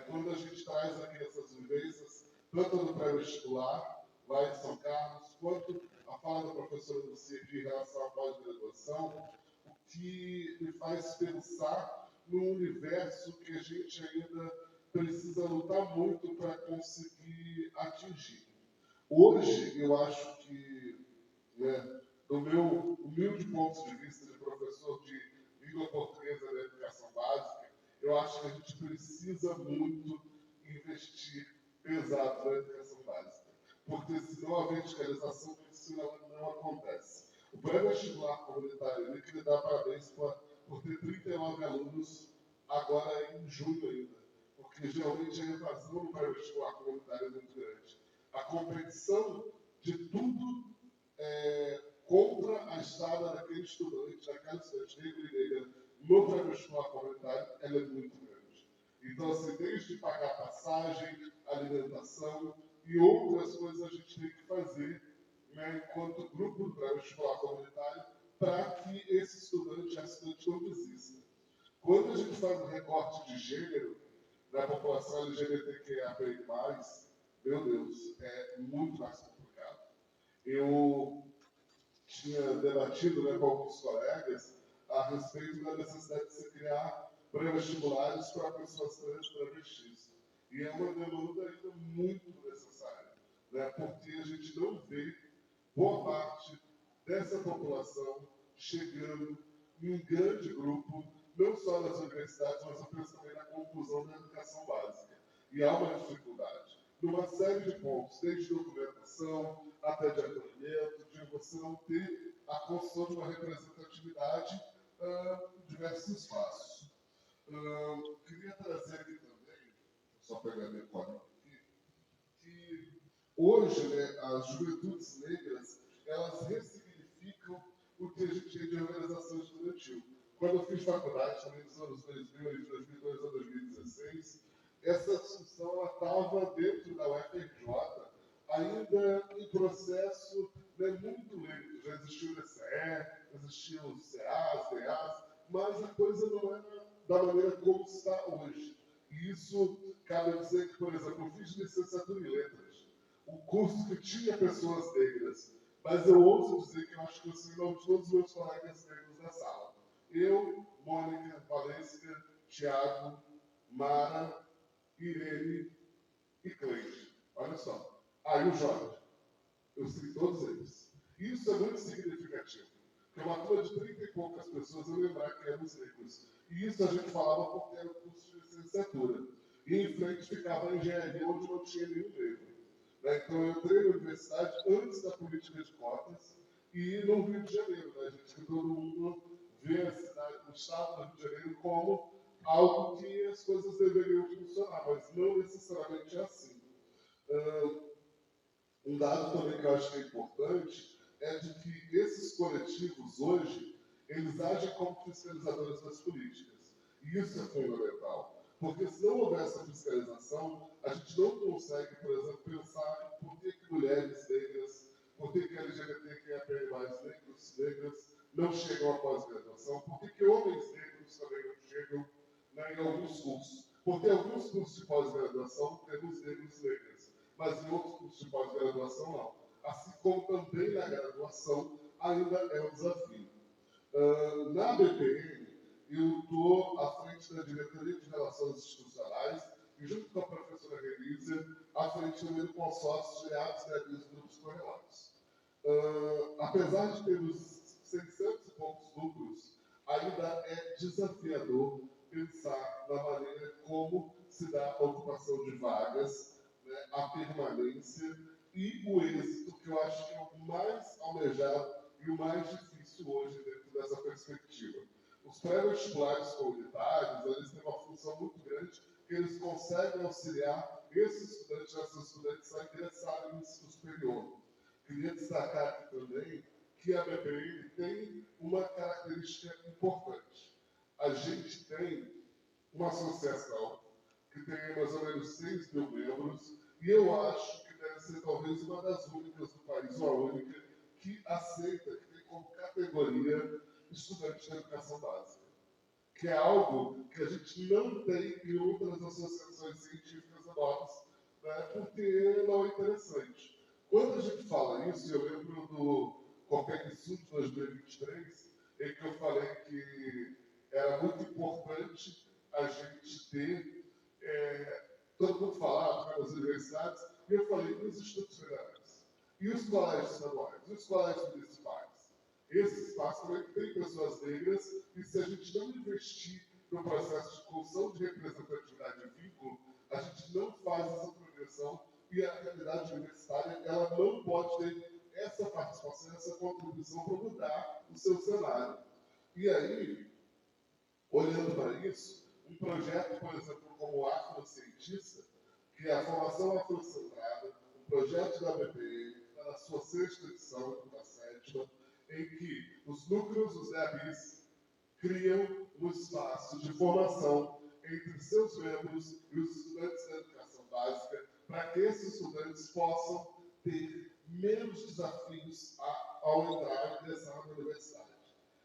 Quando a gente traz aqui essas vivências, tanto no pré-vestibular, lá em São Carlos, quanto a fala da professora Lucia aqui em relação à pós-graduação, o que me faz pensar num universo que a gente ainda precisa lutar muito para conseguir atingir. Hoje, eu acho que, do meu humilde ponto de vista de professor de língua portuguesa da educação básica, eu acho que a gente precisa muito investir pesado na educação básica, porque senão a verticalização do ensino não acontece. O pré-vestibular comunitário, ele queria dar parabéns por ter 39 alunos agora em junho ainda, porque geralmente a evasão no pré-vestibular comunitário é muito grande. A competição de tudo contra a estada daquele estudante, daquela estudante negro e negra no pré-vestibular comunitário, ela é muito grande. Então, assim, desde pagar passagem, alimentação e outras coisas a gente tem que fazer, enquanto grupo do pré-vestibular comunitário, para que esse estudante, essa estudante não desista. Quando a gente faz um recorte de gênero da população LGBTQIA+, meu Deus, é muito mais complicado. Eu tinha debatido com alguns colegas a respeito da necessidade de se criar pré-vestibulares para pessoas trans travestis. E é uma demanda ainda muito necessária, porque a gente não vê boa parte dessa população chegando em um grande grupo, não só nas universidades, mas eu penso também na conclusão da educação básica. E há uma dificuldade. numa série de pontos, desde documentação até de acolhimento, de você não ter a construção de uma representatividade em diversos espaços. Queria trazer aqui também, só pegar meu quadro aqui, que hoje, né, as juventudes negras, elas ressignificam o que a gente tem de organização estudantil. Quando eu fiz faculdade, também nos anos 2000, de 2002 a 2016, essa discussão estava dentro da UFRJ, ainda em processo, né, muito lento. Já existiu o DCE, existiu o CEAS, DEAS, mas a coisa não era da maneira como está hoje. E isso cabe dizer que, por exemplo, eu fiz licenciatura em letras, um curso que tinha pessoas negras, mas eu ouso dizer que eu acho que eu sei o nome de todos os meus colegas negros da sala. Eu, Mônica, Valência, Tiago, Mara, Irene e Cleide. Olha só. Aí o Jorge. Eu sei todos eles. Isso é muito significativo. Porque uma turma de 30 e poucas pessoas eu lembrar que eram os negros. E isso a gente falava porque era o curso de licenciatura. E em frente ficava a engenharia, onde não tinha nenhum negro. Né? Então eu entrei na universidade antes da política de cotas e no Rio de Janeiro, né, gente? Que todo mundo vê a cidade, o estado do Rio de Janeiro como algo que as coisas deveriam funcionar, mas não necessariamente é assim. Um dado também que eu acho que é importante é de que esses coletivos hoje, eles agem como fiscalizadores das políticas. E isso é fundamental. Porque se não houver essa fiscalização, a gente não consegue, por exemplo, pensar em por que mulheres negras, por que LGBTQIA+, negras não chegam à pós-graduação, por que homens negros também não chegam, né, em alguns cursos. Porque em alguns cursos de pós-graduação temos negros e negras, mas em outros cursos de pós-graduação não. Assim como também na graduação ainda é um desafio. Na BPM, eu estou à frente da Diretoria de Relações Institucionais e, junto com a professora Renise, à frente também do consórcio de atos e avisos grupos correlatos. Apesar de termos 600 e poucos núcleos, ainda é desafiador pensar na maneira como se dá a ocupação de vagas, né, a permanência e o êxito, que eu acho que é o mais almejado e o mais difícil hoje dentro dessa perspectiva. Os pré-vestibulares comunitários, eles têm uma função muito grande, que eles conseguem auxiliar esses estudantes a ingressarem no ensino superior. Queria destacar aqui também que a BPM tem uma característica importante. A gente tem uma associação que tem mais ou menos 6 mil membros, e eu acho que deve ser talvez uma das únicas do país, ou a única, que aceita, que tem como categoria estudante de educação básica. Que é algo que a gente não tem em outras associações científicas enormes, né, porque não é interessante. Quando a gente fala isso, eu lembro do Copec Sul de 2023, em que eu falei que era muito importante a gente ter, todo mundo falava nas universidades, e eu falei, e os institutos federais? E os colégios estaduais? E os colégios municipais? Esse espaço também tem pessoas negras, e se a gente não investir no processo de construção de representatividade e vínculo, a gente não faz essa progressão, e a realidade universitária ela não pode ter essa participação, essa contribuição para mudar o seu cenário. E aí, olhando para isso, um projeto, por exemplo, como o Afrocientista, que é a formação afrocentrada, um projeto da BPM, está na sua 6ª edição, na 7ª, em que os núcleos, os DABs, criam um espaço de formação entre seus membros e os estudantes da educação básica, para que esses estudantes possam ter menos desafios ao entrar e ingressar na universidade.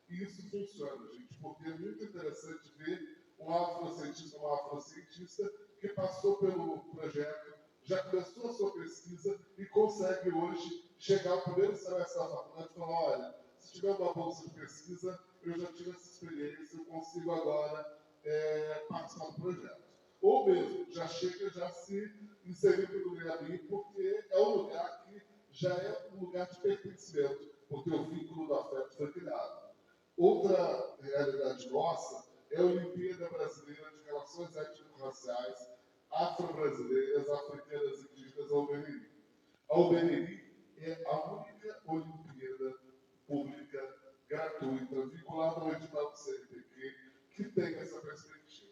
E isso funciona, gente, porque é muito interessante ver um afrocientista, uma afrocientista que passou pelo projeto, já começou a sua pesquisa e consegue hoje chegar ao primeiro semestre da faculdade e falar, olha, se tiver uma bolsa de pesquisa, eu já tive essa experiência, eu consigo agora participar do projeto. Ou mesmo, já chega já se inserindo no GABI, porque é um lugar que já é um lugar de pertencimento, porque o vínculo do afeto foi criado. Outra realidade nossa é a Olimpíada Brasileira de Relações Étnico-Raciais, afro-brasileiras, africanas e indígenas críticas ao BNI. A UBNI é a única Olimpíada pública gratuita, vinculada ao edital do CNPq, que tem essa perspectiva.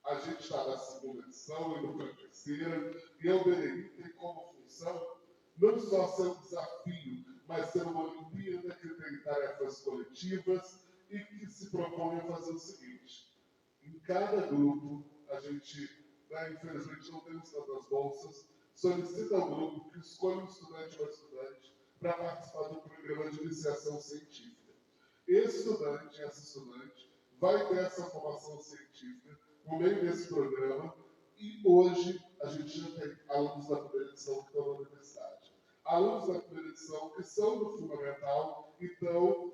A gente está na segunda edição, indo para a terceira, e a UBNI tem como função não só ser um desafio, mas ser uma Olimpíada que tem tarefas coletivas e que se propõe a fazer o seguinte: em cada grupo, a gente, infelizmente, não temos tantas bolsas, solicita ao grupo que escolha um estudante ou uma estudante para participar do programa de iniciação científica. Esse estudante, essa estudante, vai ter essa formação científica no meio desse programa, e hoje a gente já tem alunos da primeira edição que estão na universidade. Alunos da primeira edição que são do fundamental e estão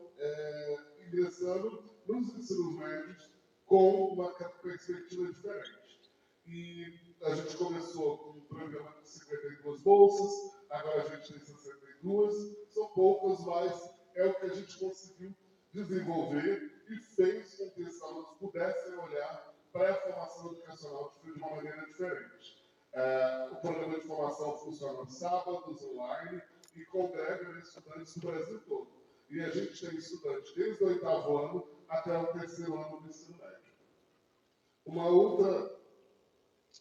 ingressando nos ensinos médios com uma perspectiva diferente. E a gente começou com um programa de 52 bolsas, agora a gente tem 62, são poucas, mas é o que a gente conseguiu desenvolver e fez com que esses alunos pudessem olhar para a formação educacional de uma maneira diferente. O programa de formação funciona nos sábados, online, e congrega estudantes do Brasil todo. E a gente tem estudantes desde o 8º ano até o 3º ano do ensino médio. Uma outra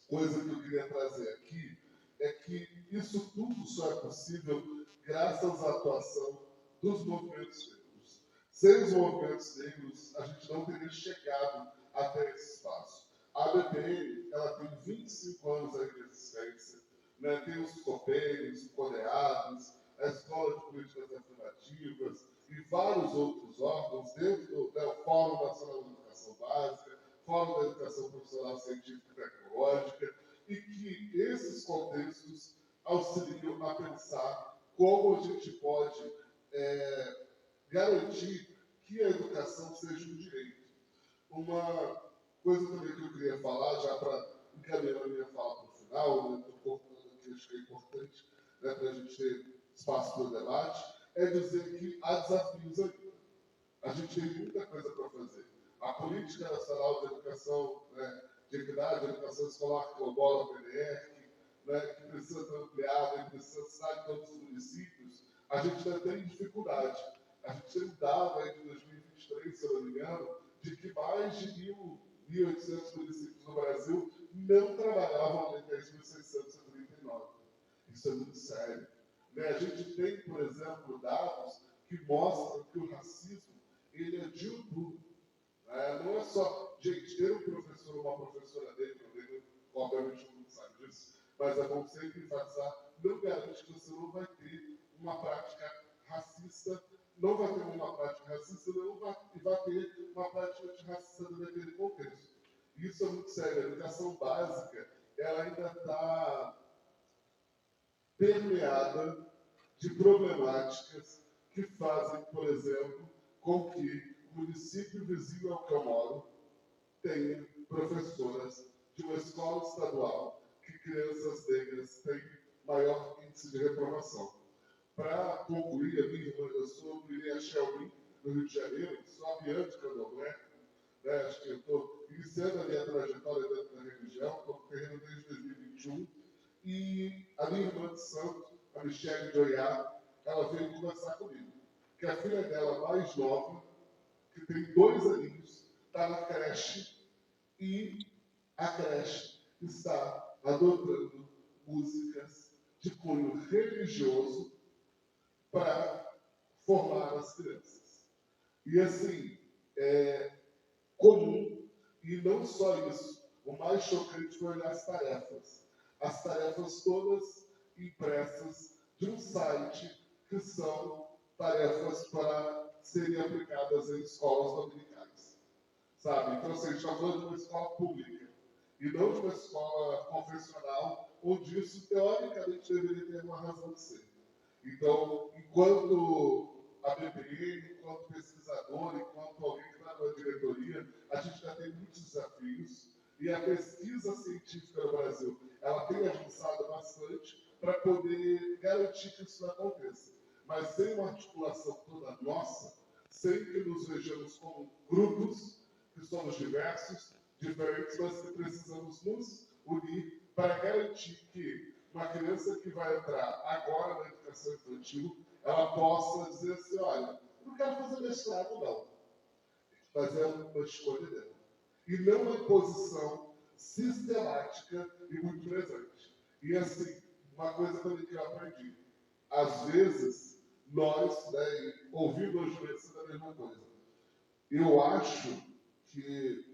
coisa que eu queria trazer aqui é que isso tudo só é possível graças à atuação dos movimentos negros. Sem os movimentos negros, a gente não teria chegado até esse espaço. A ABPN, ela tem 25 anos aí de existência, né? Tem os COPEIs, os CODEADs, a Escola de Políticas Afirmativas e vários outros órgãos dentro do Fórum Nacional de Educação Básica, Fórum da Educação Profissional Científica e Tecnológica, e que esses contextos auxiliam a pensar como a gente pode garantir que a educação seja um direito. Uma coisa também que eu queria falar, já para encaminhar a minha fala para o final, estou cortando aqui, acho que é importante, né, para a gente ter espaço para o debate, é dizer que há desafios ainda. A gente tem muita coisa para fazer. A Política Nacional de Educação, de Equidade, de Educação Escolar, que elabora o PNR, que precisa ser ampliada, que precisa estar em todos os municípios, a gente ainda tem dificuldade. A gente tem um dado aí de 2023, se eu não me engano, de que mais de 1.800 municípios no Brasil não trabalhavam a Lei 10.639. Isso é muito sério. A gente tem, por exemplo, dados que mostram que o racismo ele é diuturno. Não é só, gente, ter um professor ou uma professora dele, obviamente todo mundo sabe disso, mas é bom sempre enfatizar, não garante que você não vai ter uma prática racista, não vai ter uma prática racista, e vai ter uma prática racista naquele contexto. Isso é muito sério. A educação básica, ela ainda está permeada de problemáticas que fazem, por exemplo, com que o município vizinho ao que eu moro tenha professoras de uma escola estadual que crianças negras têm maior índice de reprovação. Para concluir, eu sou do Iria Shelby, no Rio de Janeiro, sou aviante de candomblé, acho que eu estou iniciando a minha trajetória dentro da religião, estou correndo desde 2021, e a minha irmã de santo, a Michelle de Oiá, ela veio conversar comigo, que a filha dela mais nova, que tem 2 aninhos, está na creche, e a creche está adotando músicas de cunho religioso para formar as crianças. E assim, é comum, e não só isso, o mais chocante foi olhar as tarefas. As tarefas todas impressas de um site que são tarefas para serem aplicadas em escolas dominicais. Sabe? Então, assim, a gente está falando de uma escola pública e não de uma escola confessional, onde isso, teoricamente, deveria ter uma razão de ser. Então, enquanto ABPN, enquanto pesquisador, enquanto alguém que está na diretoria, a gente já tem muitos desafios e a pesquisa científica no Brasil, ela tem avançado bastante para poder garantir que isso não aconteça. Mas sem uma articulação toda nossa, sem que nos vejamos como grupos, que somos diversos, diferentes, mas que precisamos nos unir para garantir que uma criança que vai entrar agora na educação infantil, ela possa dizer assim, olha, eu não quero fazer mestrado, não. Mas é uma escolha dela. E não uma imposição sistemática e muito presente. E assim, uma coisa também que eu aprendi. Às vezes, nós, né, ouvindo hoje vezes a mesma coisa. Eu acho que...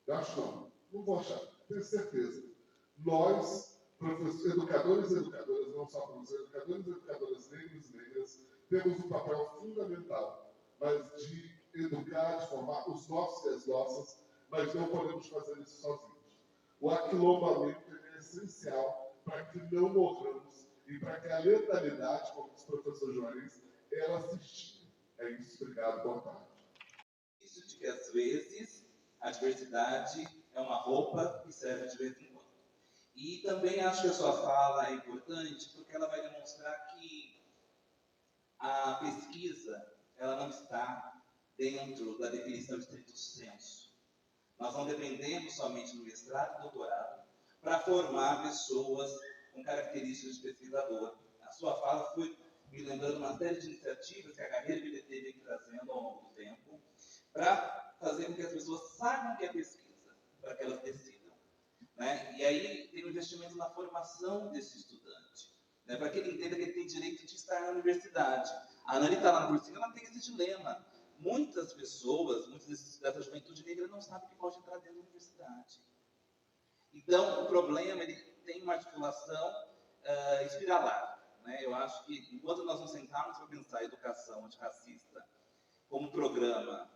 Acho não vou achar, tenho certeza. Nós, educadores e educadoras, não só professores, educadores e educadoras negros e negras, temos um papel fundamental, mas de educar, de formar os nossos e as nossas, mas não podemos fazer isso sozinhos. O aquilombamento é essencial para que não morramos e para que a letalidade, como diz o professor Juarez, ela se extinga. É isso, obrigado, boa tarde. Isso de que às vezes a diversidade é uma roupa que serve de vez em quando. E também acho que a sua fala é importante porque ela vai demonstrar que a pesquisa ela não está dentro da definição estrito sensu. Nós não dependemos somente do mestrado e doutorado para formar pessoas com características de pesquisador. A sua fala foi me lembrando uma série de iniciativas que a carreira BDT vem trazendo ao longo do tempo para fazer com que as pessoas saibam o que é pesquisa, para que elas decidam. Né? E aí tem um investimento na formação desse estudante, né? Para que ele entenda que ele tem direito de estar na universidade. A Anani está lá no cursinho, ela tem esse dilema. Muitas pessoas, muitas dessa juventude negra não sabem que pode entrar dentro da universidade. Então, o problema ele tem uma articulação espiralar. Né? Eu acho que, enquanto nós nos sentarmos para pensar a educação antirracista como programa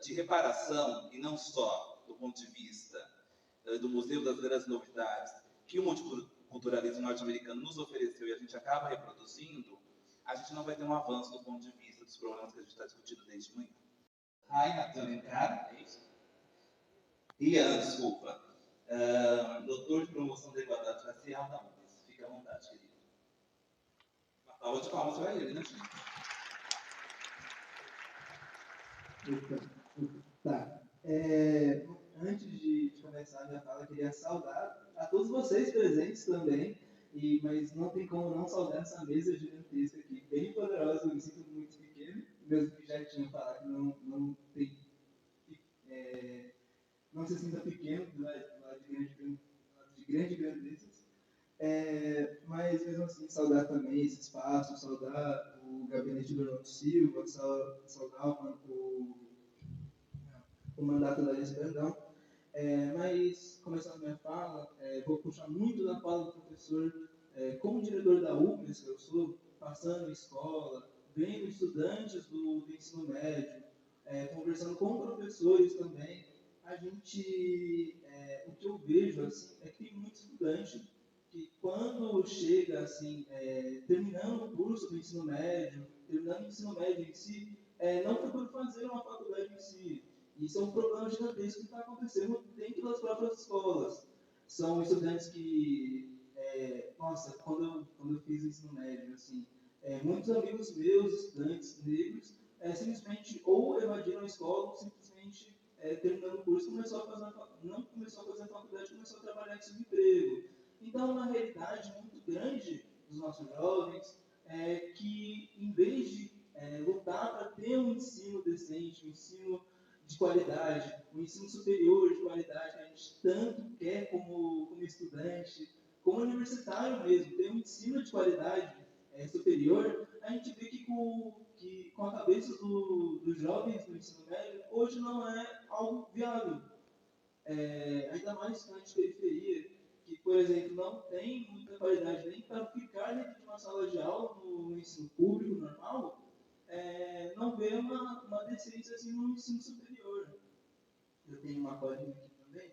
de reparação, e não só do ponto de vista do Museu das Grandes Novidades, que o multiculturalismo norte-americano nos ofereceu e a gente acaba reproduzindo, a gente não vai ter um avanço do ponto de vista dos problemas que a gente está discutindo desde manhã. Alencar, é isso? Ian, desculpa. Doutor de Promoção da Igualdade Racial da UFES. Fique à vontade, querido. Uma salva de palmas para ele, né, gente? Tá. Antes de começar a minha fala, eu queria saudar a todos vocês presentes também, mas não tem como não saudar essa mesa gigantesca aqui, bem poderosa. Eu me sinto muito pequeno, mesmo que já tinha falado que não se sinta pequeno do lado de grande grandezas. Mas mesmo assim, saudar também esse espaço, saudar o gabinete do Orlando Silva, saudar o mandato da Alice Brandão. Mas, começando a minha fala, vou puxar muito da fala do professor, como diretor da UFES, que eu sou, passando em escola, vendo estudantes do ensino médio, conversando com professores também, o que eu vejo assim, é que tem muito estudante que quando chega assim, terminando o curso do ensino médio, terminando o ensino médio em si, não procura fazer uma faculdade em si. Isso é um problema gigantesco que está acontecendo dentro das próprias escolas. São estudantes que, quando eu fiz o ensino médio, assim, muitos amigos meus, estudantes negros, simplesmente ou evadiram a escola ou simplesmente, terminando o curso, não começou a fazer a faculdade, começou a trabalhar em subemprego. Então, uma realidade muito grande dos nossos jovens é que, em vez de lutar para ter um ensino decente, um ensino de qualidade, um ensino superior de qualidade que a gente tanto quer como estudante, como universitário mesmo, ter um ensino de qualidade superior, a gente vê que com a cabeça dos jovens do ensino médio, hoje não é algo viável. Ainda mais estudante de periferia, que, por exemplo, não tem muita qualidade nem para ficar dentro de uma sala de aula no ensino público normal, não vê uma decência assim, no ensino superior. Eu tenho uma colinha aqui também,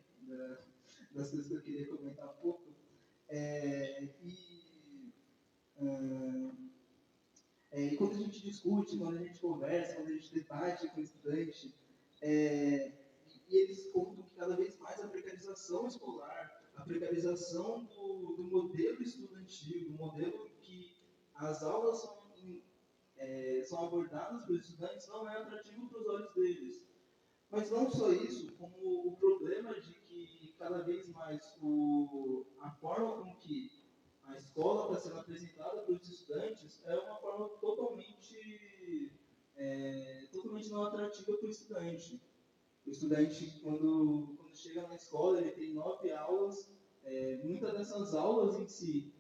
das coisas que eu queria comentar um pouco. E quando a gente discute, quando a gente conversa, quando a gente debate com o estudante, e eles contam que cada vez mais a precarização escolar, a precarização do modelo estudantil, do modelo que as aulas são abordadas pelos estudantes, não é atrativo para os olhos deles. Mas não só isso, como o problema de que cada vez mais a forma com que estudante, quando chega na escola, ele tem 9 aulas, muitas dessas aulas em si,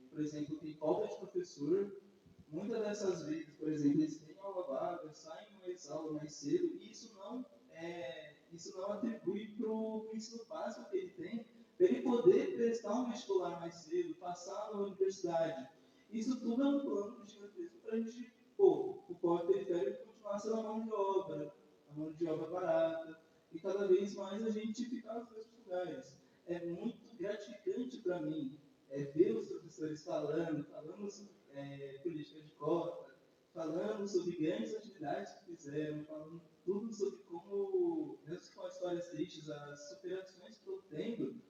por exemplo, tem falta de professor, muitas dessas vezes, por exemplo, eles têm aula vaga, saem mais aula mais cedo, e isso não atribui para o ensino básico que ele tem, para ele poder prestar um vestibular mais cedo, passar na universidade. Isso tudo é um plano gigantesco para a gente, o povo periférico continuar sendo a mão de obra barata, e cada vez mais a gente ficar nos mesmos lugares. É muito gratificante para mim ver os professores falando sobre política de cota, falando sobre grandes atividades que fizeram, falando tudo sobre como, mesmo com histórias tristes, as superações que estão tendo,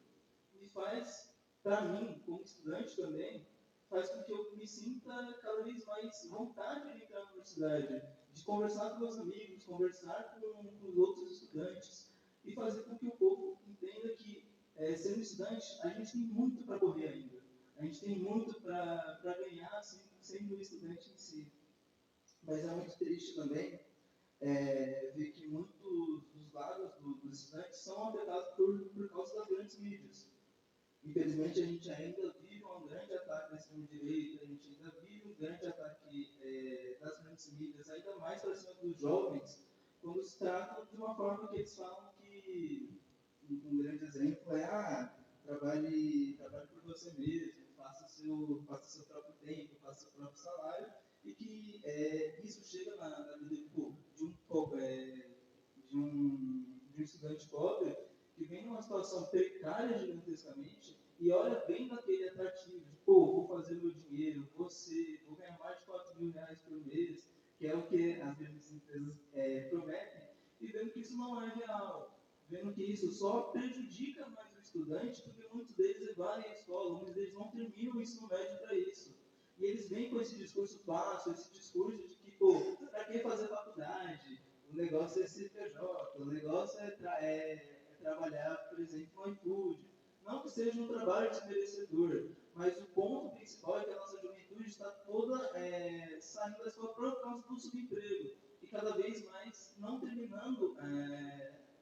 me faz, para mim, como estudante também, faz com que eu me sinta cada vez mais vontade de entrar na universidade, de conversar com meus amigos, conversar com os outros estudantes, e fazer com que o povo entenda que, sendo estudante, a gente tem muito para correr ainda. A gente tem muito para ganhar, assim, sendo estudante em si. Mas é muito triste também ver que muitos dos lados dos estudantes são afetados por causa das grandes mídias. Infelizmente, a gente ainda vive um grande ataque da extrema-direita, a gente ainda vive um grande ataque das grandes mídias, ainda mais para cima dos jovens, quando se trata de uma forma que eles falam que, um grande exemplo trabalhe por você mesmo, faça seu próprio tempo, faça seu próprio salário, e que isso chega na vida de um estudante pobre que vem numa situação precária gigantescamente e olha bem naquele atrativo de, vou fazer meu dinheiro, vou ganhar mais de 4 mil reais por mês, que é o que as grandes empresas prometem, e vendo que isso não é real, vendo que isso só prejudica mais o estudante, porque muitos deles evadem a escola, muitos deles não terminam o ensino médio para isso. E eles vêm com esse discurso fácil, esse discurso de que, para que fazer faculdade? O negócio é CPJ, o negócio é trabalhar, por exemplo, no iFood. Não que seja um trabalho desmerecedor, mas o ponto principal é que a nossa juventude está toda saindo da escola por causa do subemprego e cada vez mais não terminando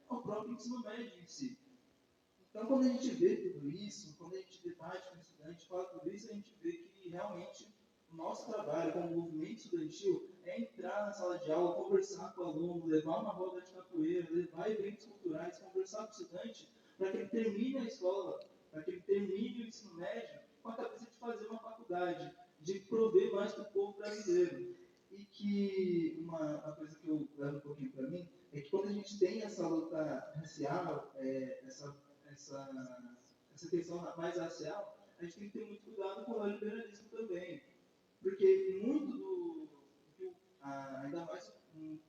o próprio ensino médio em si. Então, quando a gente vê tudo isso, quando a gente debate com o estudante, fala tudo isso, a gente vê que realmente o nosso trabalho como movimento estudantil é entrar na sala de aula, conversar com o aluno, levar uma roda de capoeira, levar eventos culturais, conversar com o estudante, para que ele termine a escola, para que ele termine o ensino médio com a cabeça de fazer uma faculdade, de prover mais para o povo brasileiro. E que uma coisa que eu levo um pouquinho para mim é que quando a gente tem essa luta racial, essa questão mais racial, a gente tem que ter muito cuidado com o liberalismo também. Porque muito ainda mais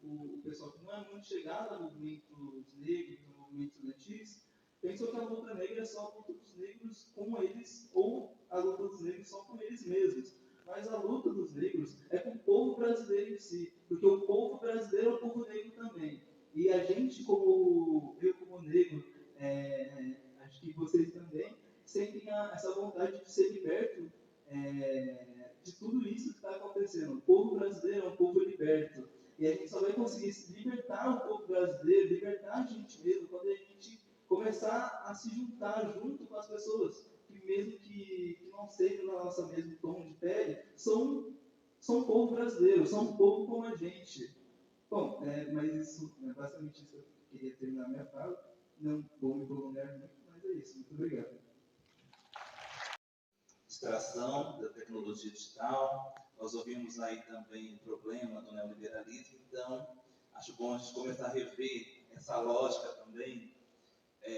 o pessoal que não é muito chegado a movimentos negros, a movimentos estudantis, pensam que a luta negra é só a luta dos negros com eles, ou a luta dos negros só com eles mesmos. Mas a luta dos negros é com o povo brasileiro em si, porque o povo brasileiro é o povo negro também. E a gente, como negro, acho que vocês também, sentem essa vontade de ser liberto de tudo isso que está acontecendo. O povo brasileiro é um povo liberto. E a gente só vai conseguir libertar o povo brasileiro, libertar a gente mesmo, quando a gente começar a se juntar junto com as pessoas que, mesmo que não sejam na nossa mesmo tom de pele, são um povo brasileiro, são um povo como a gente. Bom, mas isso é basicamente isso que eu queria terminar minha fala. Não vou me prolongar muito, mas é isso. Muito obrigado. Distração da tecnologia digital. Nós ouvimos aí também o problema do neoliberalismo, então acho bom a gente começar a rever essa lógica também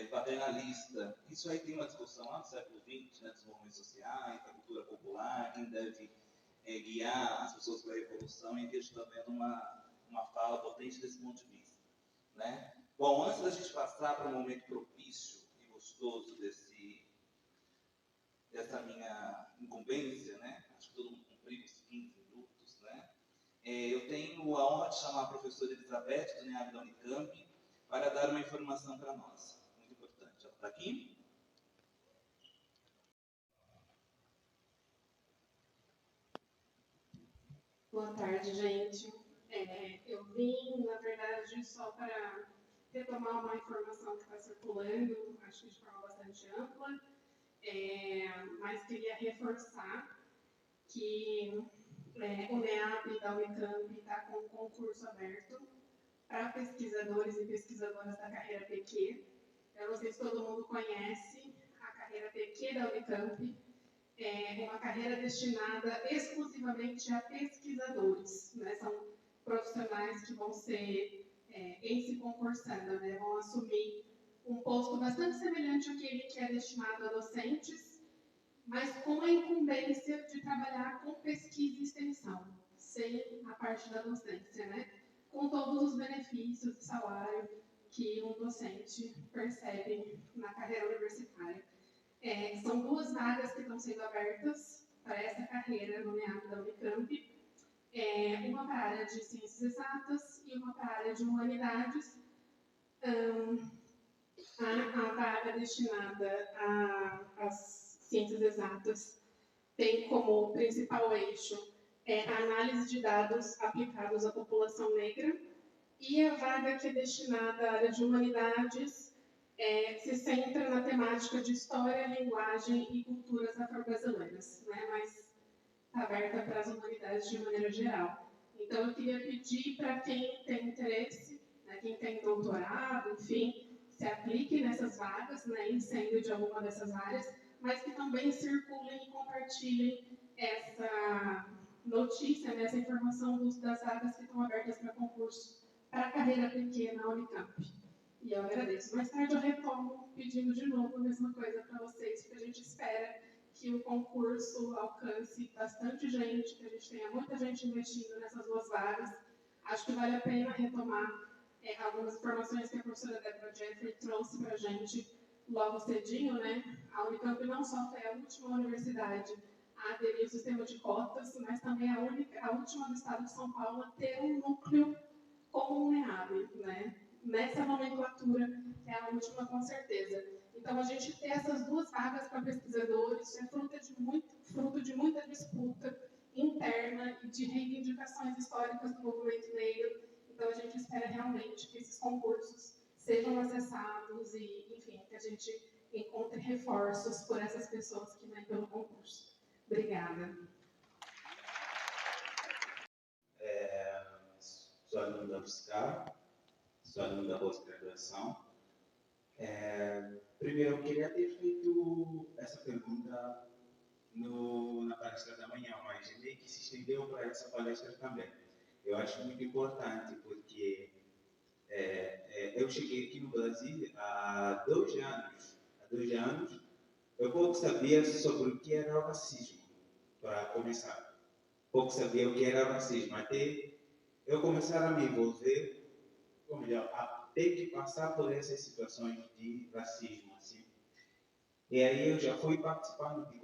paternalista. Isso aí tem uma discussão lá no século XX, né, dos movimentos sociais, da cultura popular, quem deve guiar as pessoas para a revolução, e vejo também uma fala potente desse ponto de vista. Né? Bom, antes da gente passar para um momento propício e gostoso dessa minha incumbência, né? Acho que todo mundo cumpriu os 15 minutos, né? Eu tenho a honra de chamar a professora Elizabeth, do NEAB da Unicamp, para dar uma informação para nós. Muito importante. Ela está aqui? Boa tarde, gente. Eu vim, na verdade, só para retomar uma informação que está circulando, acho que de forma bastante ampla, mas queria reforçar que o NEAB da Unicamp está com um concurso aberto para pesquisadores e pesquisadoras da carreira PQ. Eu não sei se todo mundo conhece a carreira PQ da Unicamp. É uma carreira destinada exclusivamente a pesquisadores, né? São profissionais que vão ser em se concursando, né? Vão assumir um posto bastante semelhante àquele que é destinado a docentes, mas com a incumbência de trabalhar com pesquisa e extensão, sem a parte da docência, né? Com todos os benefícios de salário que um docente percebe na carreira universitária. São 2 vagas que estão sendo abertas para essa carreira no NEAB da Unicamp, uma para a área de ciências exatas e uma para a área de humanidades. A vaga destinada às ciências exatas tem como principal eixo a análise de dados aplicados à população negra, e a vaga que é destinada à área de humanidades se centra na temática de história, linguagem e culturas afro-brasileiras, né? Mas está aberta para as humanidades de maneira geral. Então, eu queria pedir para quem tem interesse, né, quem tem doutorado, enfim, se aplique nessas vagas, né, em sendo de alguma dessas áreas, mas que também circulem e compartilhem essa notícia, né, essa informação das vagas que estão abertas para concurso para a carreira PQ na Unicamp. E eu agradeço. Mais tarde eu retomo pedindo de novo a mesma coisa para vocês, porque a gente espera que o concurso alcance bastante gente, que a gente tenha muita gente investindo nessas 2 vagas. Acho que vale a pena retomar algumas informações que a professora Débora Jeffrey trouxe para a gente logo cedinho, né? A Unicamp não só foi a última universidade a aderir ao sistema de cotas, mas também a última do estado de São Paulo a ter um núcleo como um NEAB, né? Nessa nomenclatura é a última, com certeza. Então, a gente ter essas 2 vagas para pesquisadores é fruto de muita disputa interna e de reivindicações históricas do movimento negro. Então, a gente espera realmente que esses concursos sejam acessados e, enfim, que a gente encontre reforços por essas pessoas que vêm pelo concurso. Obrigada. Sou aluno da UFSCar, sou aluno da pós-graduação. Primeiro, eu queria ter feito essa pergunta na palestra da manhã, mas meio que se estendeu para essa palestra também. Eu acho muito importante, porque eu cheguei aqui no Brasil há 2 anos. Há 2 anos, eu pouco sabia sobre o que era o racismo, para começar. Pouco sabia o que era o racismo, até eu começar a me envolver, ou melhor, a ter que passar por essas situações de racismo, assim. E aí eu já fui participando de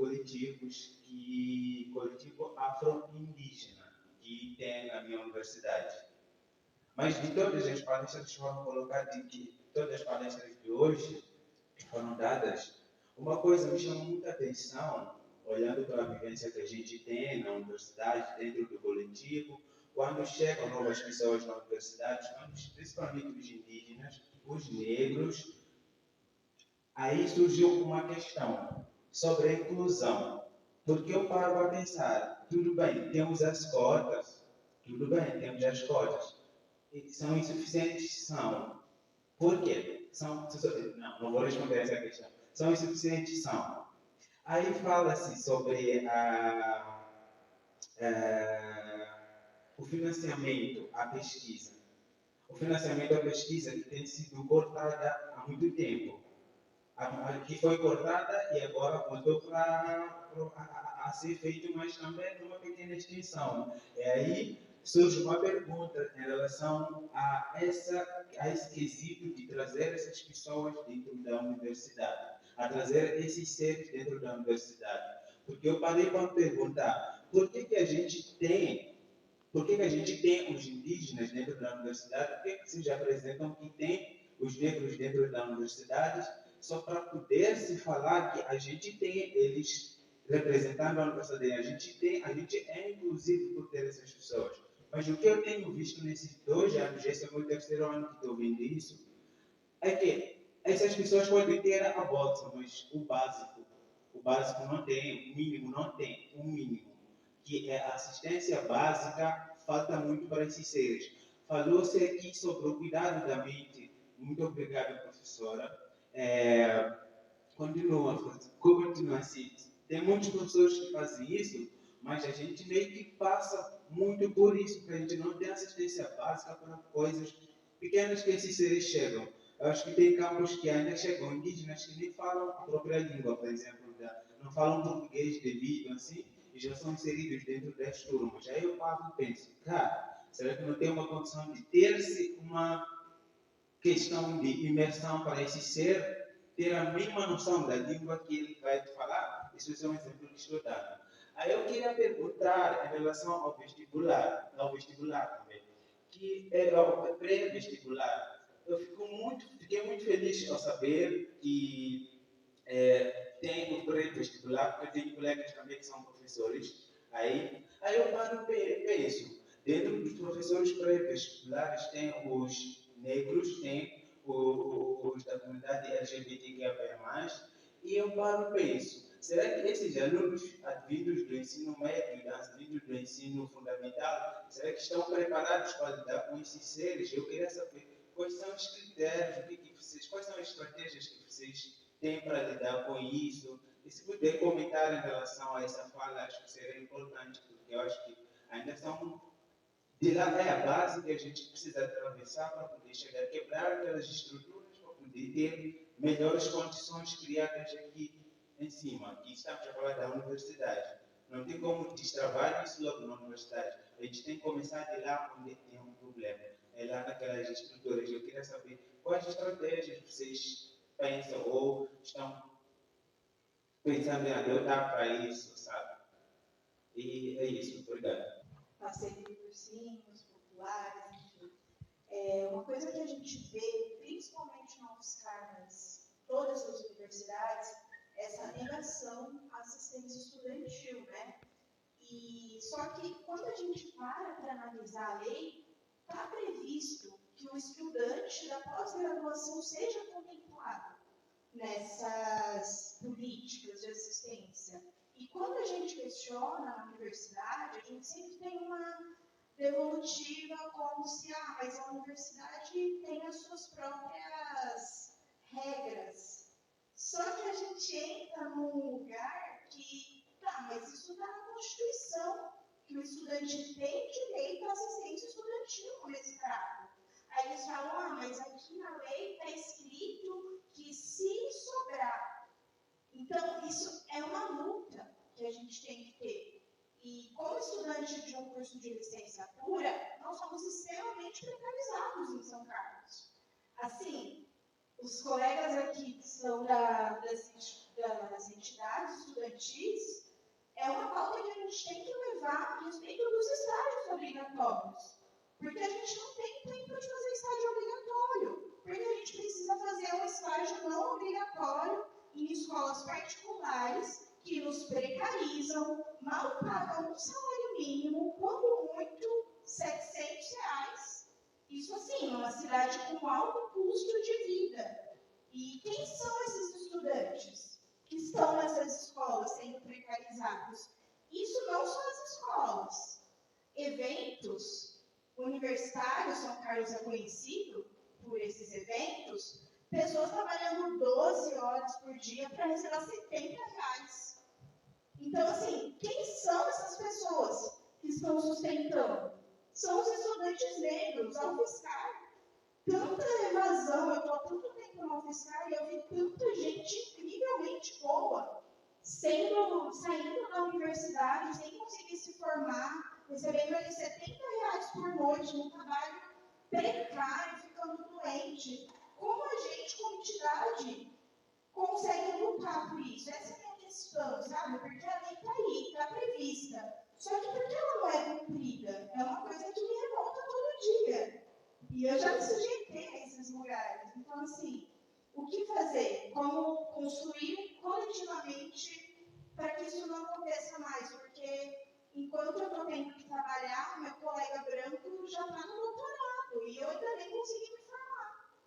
coletivo afro-indígena, que tem na minha universidade. Mas de todas as palestras que foram colocadas aqui, todas as palestras de hoje que foram dadas, uma coisa me chama muita atenção, olhando para a vivência que a gente tem na universidade, dentro do coletivo, quando chegam novas pessoas na universidade, principalmente os indígenas, os negros, aí surgiu uma questão sobre a inclusão. Porque eu paro a pensar, tudo bem, temos as cotas, e são insuficientes? São. Por quê? Não vou responder essa questão. São insuficientes? São. Aí fala-se sobre o financiamento à pesquisa. O financiamento à pesquisa que tem sido cortada há muito tempo. Que foi cortada e agora voltou a ser feito, mas também numa pequena extensão. E aí surge uma pergunta em relação a esse quesito de trazer essas pessoas dentro da universidade, a trazer esses seres dentro da universidade. Porque eu parei para perguntar, por que a gente tem os indígenas dentro da universidade? Por que vocês apresentam que tem os negros dentro da universidade? Só para poder se falar que a gente tem eles representando a universidade, a gente é inclusivo por ter essas pessoas. Mas o que eu tenho visto nesses 2 anos, esse é o meu 3º ano que estou vendo isso, é que essas pessoas podem ter a bolsa, mas o básico não tem, o mínimo não tem, o mínimo, que é a assistência básica, falta muito para esses seres. Falou-se aqui sobre o cuidado da mente. Muito obrigado, professora. Continua assim. Tem muitos professores que fazem isso, mas a gente meio que passa muito por isso, porque a gente não tem assistência básica para coisas pequenas que esses seres chegam. Eu acho que tem campos que ainda chegam indígenas que nem falam a própria língua, por exemplo, não falam português devido, assim, e já são inseridos dentro das turmas. Aí eu paro e penso, cara, será que não tem uma condição de ter-se uma questão de imersão para esse ser ter a mesma noção da língua que ele vai falar? Isso é um exemplo que estou dando. Aí eu queria perguntar em relação ao vestibular também, que é o pré-vestibular. Eu fiquei muito feliz ao saber que tem o pré-vestibular, porque eu tenho colegas também que são professores. Aí eu paro e penso, dentro dos professores pré-vestibulares tem os negros, tem os da comunidade LGBTQIA+, e eu paro e penso, será que esses alunos vindos do ensino médio, vindos do ensino fundamental, será que estão preparados para lidar com esses seres? Eu queria saber quais são os critérios, quais são as estratégias que vocês têm para lidar com isso. E se puder comentar em relação a essa fala, acho que seria importante, porque eu acho que ainda são de lá é a base que a gente precisa atravessar para poder chegar a quebrar aquelas estruturas, para poder ter melhores condições criadas aqui em cima. Aqui estamos a falar da universidade. Não tem como destravar isso logo na universidade. A gente tem que começar de lá onde tem um problema. É lá naquelas estruturas. Eu queria saber quais estratégias vocês pensam ou estão pensando em adotar para isso, sabe? E é isso. Obrigado. Passei por cursinhos, populares, enfim. Uma coisa que a gente vê, principalmente na UFSCar, mas todas as universidades, é essa negação à assistência estudantil, né? E só que quando a gente para analisar a lei, está previsto que o estudante da pós-graduação seja contemplado nessas políticas de assistência. E quando a gente questiona na universidade, a gente sempre tem uma devolutiva como se, mas a universidade tem as suas próprias regras. Só que a gente entra num lugar que, mas isso está na Constituição, que o estudante tem direito à assistência estudantil no mestrado. Aí eles falam, mas aqui na lei está escrito que se sobrar. Então, isso é uma luta que a gente tem que ter. E como estudante de um curso de licenciatura, nós somos extremamente precarizados em São Carlos. Assim, os colegas aqui que são das entidades estudantis, é uma pauta que a gente tem que levar a respeito dos estágios obrigatórios. Porque a gente não tem tempo de fazer estágio obrigatório. Porque a gente precisa fazer um estágio não obrigatório em escolas particulares que nos precarizam, mal pagam um salário mínimo, quando muito, R$700. Isso assim, numa cidade com alto custo de vida. E quem são esses estudantes que estão nessas escolas sendo precarizados? Isso não são as escolas. Eventos universitários, São Carlos é conhecido por esses eventos, pessoas trabalhando 12 horas por dia para receber R$70. Então, assim, quem são essas pessoas que estão sustentando? São os estudantes negros, a UFSCar. Tanta evasão, eu estou há tanto tempo na UFSCar e eu vi tanta gente incrivelmente boa saindo da universidade, sem conseguir se formar, recebendo ali R$70 por noite, num trabalho precário, ficando doente. Como a gente, como entidade, consegue lutar por isso? Essa é a minha questão, sabe? Porque a lei está aí, está prevista. Só que por que ela não é cumprida? É uma coisa que me revolta todo dia. E eu já me sujeitei a esses lugares. Então, assim, o que fazer? Como construir coletivamente para que isso não aconteça mais? Porque enquanto eu estou tendo que trabalhar, meu colega branco já está no doutorado e eu ainda nem consegui me formar.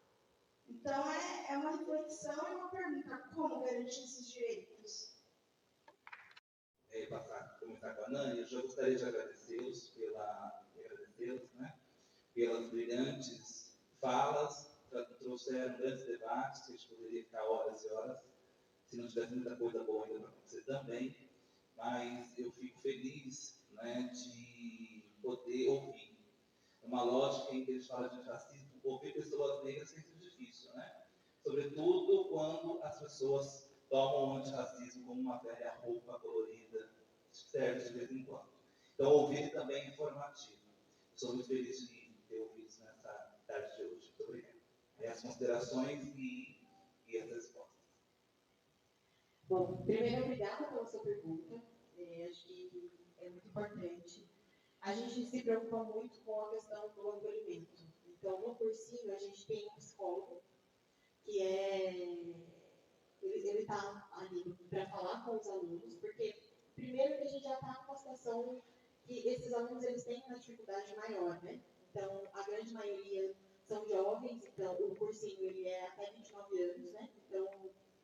Então, Então, é uma reflexão e uma pergunta: como garantir esses direitos? Começar com a Nani, eu já gostaria de agradecê-los, né, pelas brilhantes falas, trouxeram grandes debates, que a gente poderia ficar horas e horas, se não tivesse muita coisa boa ainda para acontecer também, mas eu fico feliz, né, de poder ouvir. Uma lógica em que eles falam de antirracismo, ouvir pessoas negras é sempre difícil, né? Sobretudo quando as pessoas tomam o antirracismo como uma velha roupa colorida, serve de vez em quando. Então, ouvir também é informativo. Sou muito feliz de ter ouvido isso nessa tarde de hoje. Muito obrigado. As considerações e as respostas. Bom, primeiro, obrigada pela sua pergunta. Acho que é muito importante. A gente se preocupa muito com a questão do acolhimento. Então, no cursinho, a gente tem um psicólogo, que ele está ali para falar com os alunos, porque, primeiro, que a gente já está numa situação que esses alunos eles têm uma dificuldade maior, né? Então, a grande maioria são jovens, então o cursinho ele é até 29 anos, né? Então,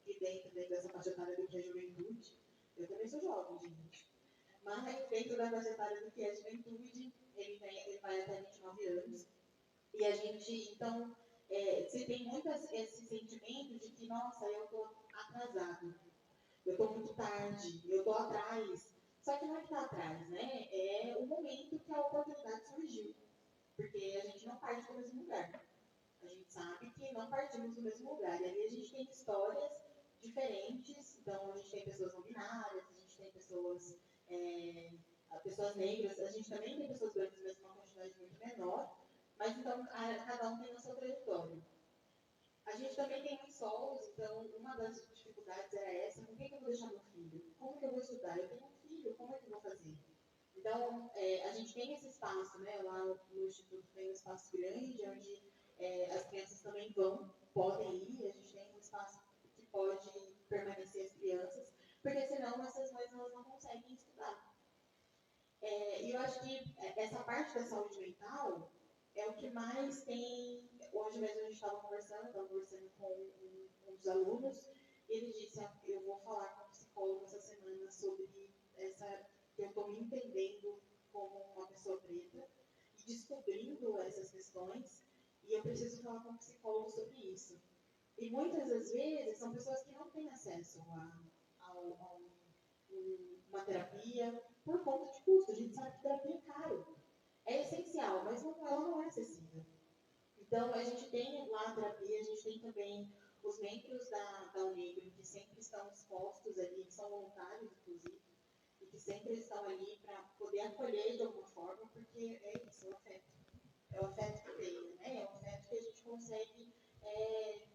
que dentro dessa faixa etária do que é juventude, eu também sou jovem, gente. Mas dentro da faixa etária do que é juventude, ele vai até 29 anos. E a gente, então, se tem muito esse sentimento de que, nossa, eu estou atrasado, eu estou muito tarde, eu estou atrás. Só que não é que está atrás, né? É o momento que a oportunidade surgiu. Porque a gente não parte do mesmo lugar. A gente sabe que não partimos do mesmo lugar. E ali a gente tem histórias diferentes. Então, a gente tem pessoas não binárias, a gente tem pessoas negras, a gente também tem pessoas brancas, mas uma quantidade muito menor. Mas, então, cada um tem a sua trajetória. A gente também tem muitos solos, então, uma das dificuldades era essa: com quem que eu vou deixar meu filho? Como que eu vou estudar? Eu tenho um filho, como é que eu vou fazer? Então, a gente tem esse espaço, né? Lá no Instituto tem um espaço grande, onde as crianças também podem ir, a gente tem um espaço que pode permanecer as crianças, porque senão essas mães elas não conseguem estudar. E eu acho que essa parte da saúde mental é o que mais tem. Hoje mesmo a gente estava conversando com um dos alunos, e ele disse: eu vou falar com um psicólogo essa semana sobre que eu estou me entendendo como uma pessoa preta e descobrindo essas questões, e eu preciso falar com um psicólogo sobre isso. E muitas das vezes são pessoas que não têm acesso a uma terapia por conta de custo. A gente sabe que terapia é caro. É essencial, mas ela não é acessível. Então, a gente tem lá a terapia, a gente tem também os membros da Unegro, que sempre estão dispostos ali, que são voluntários, inclusive, e que sempre estão ali para poder acolher de alguma forma, porque é isso, é o afeto que tem, né? É o afeto que a gente consegue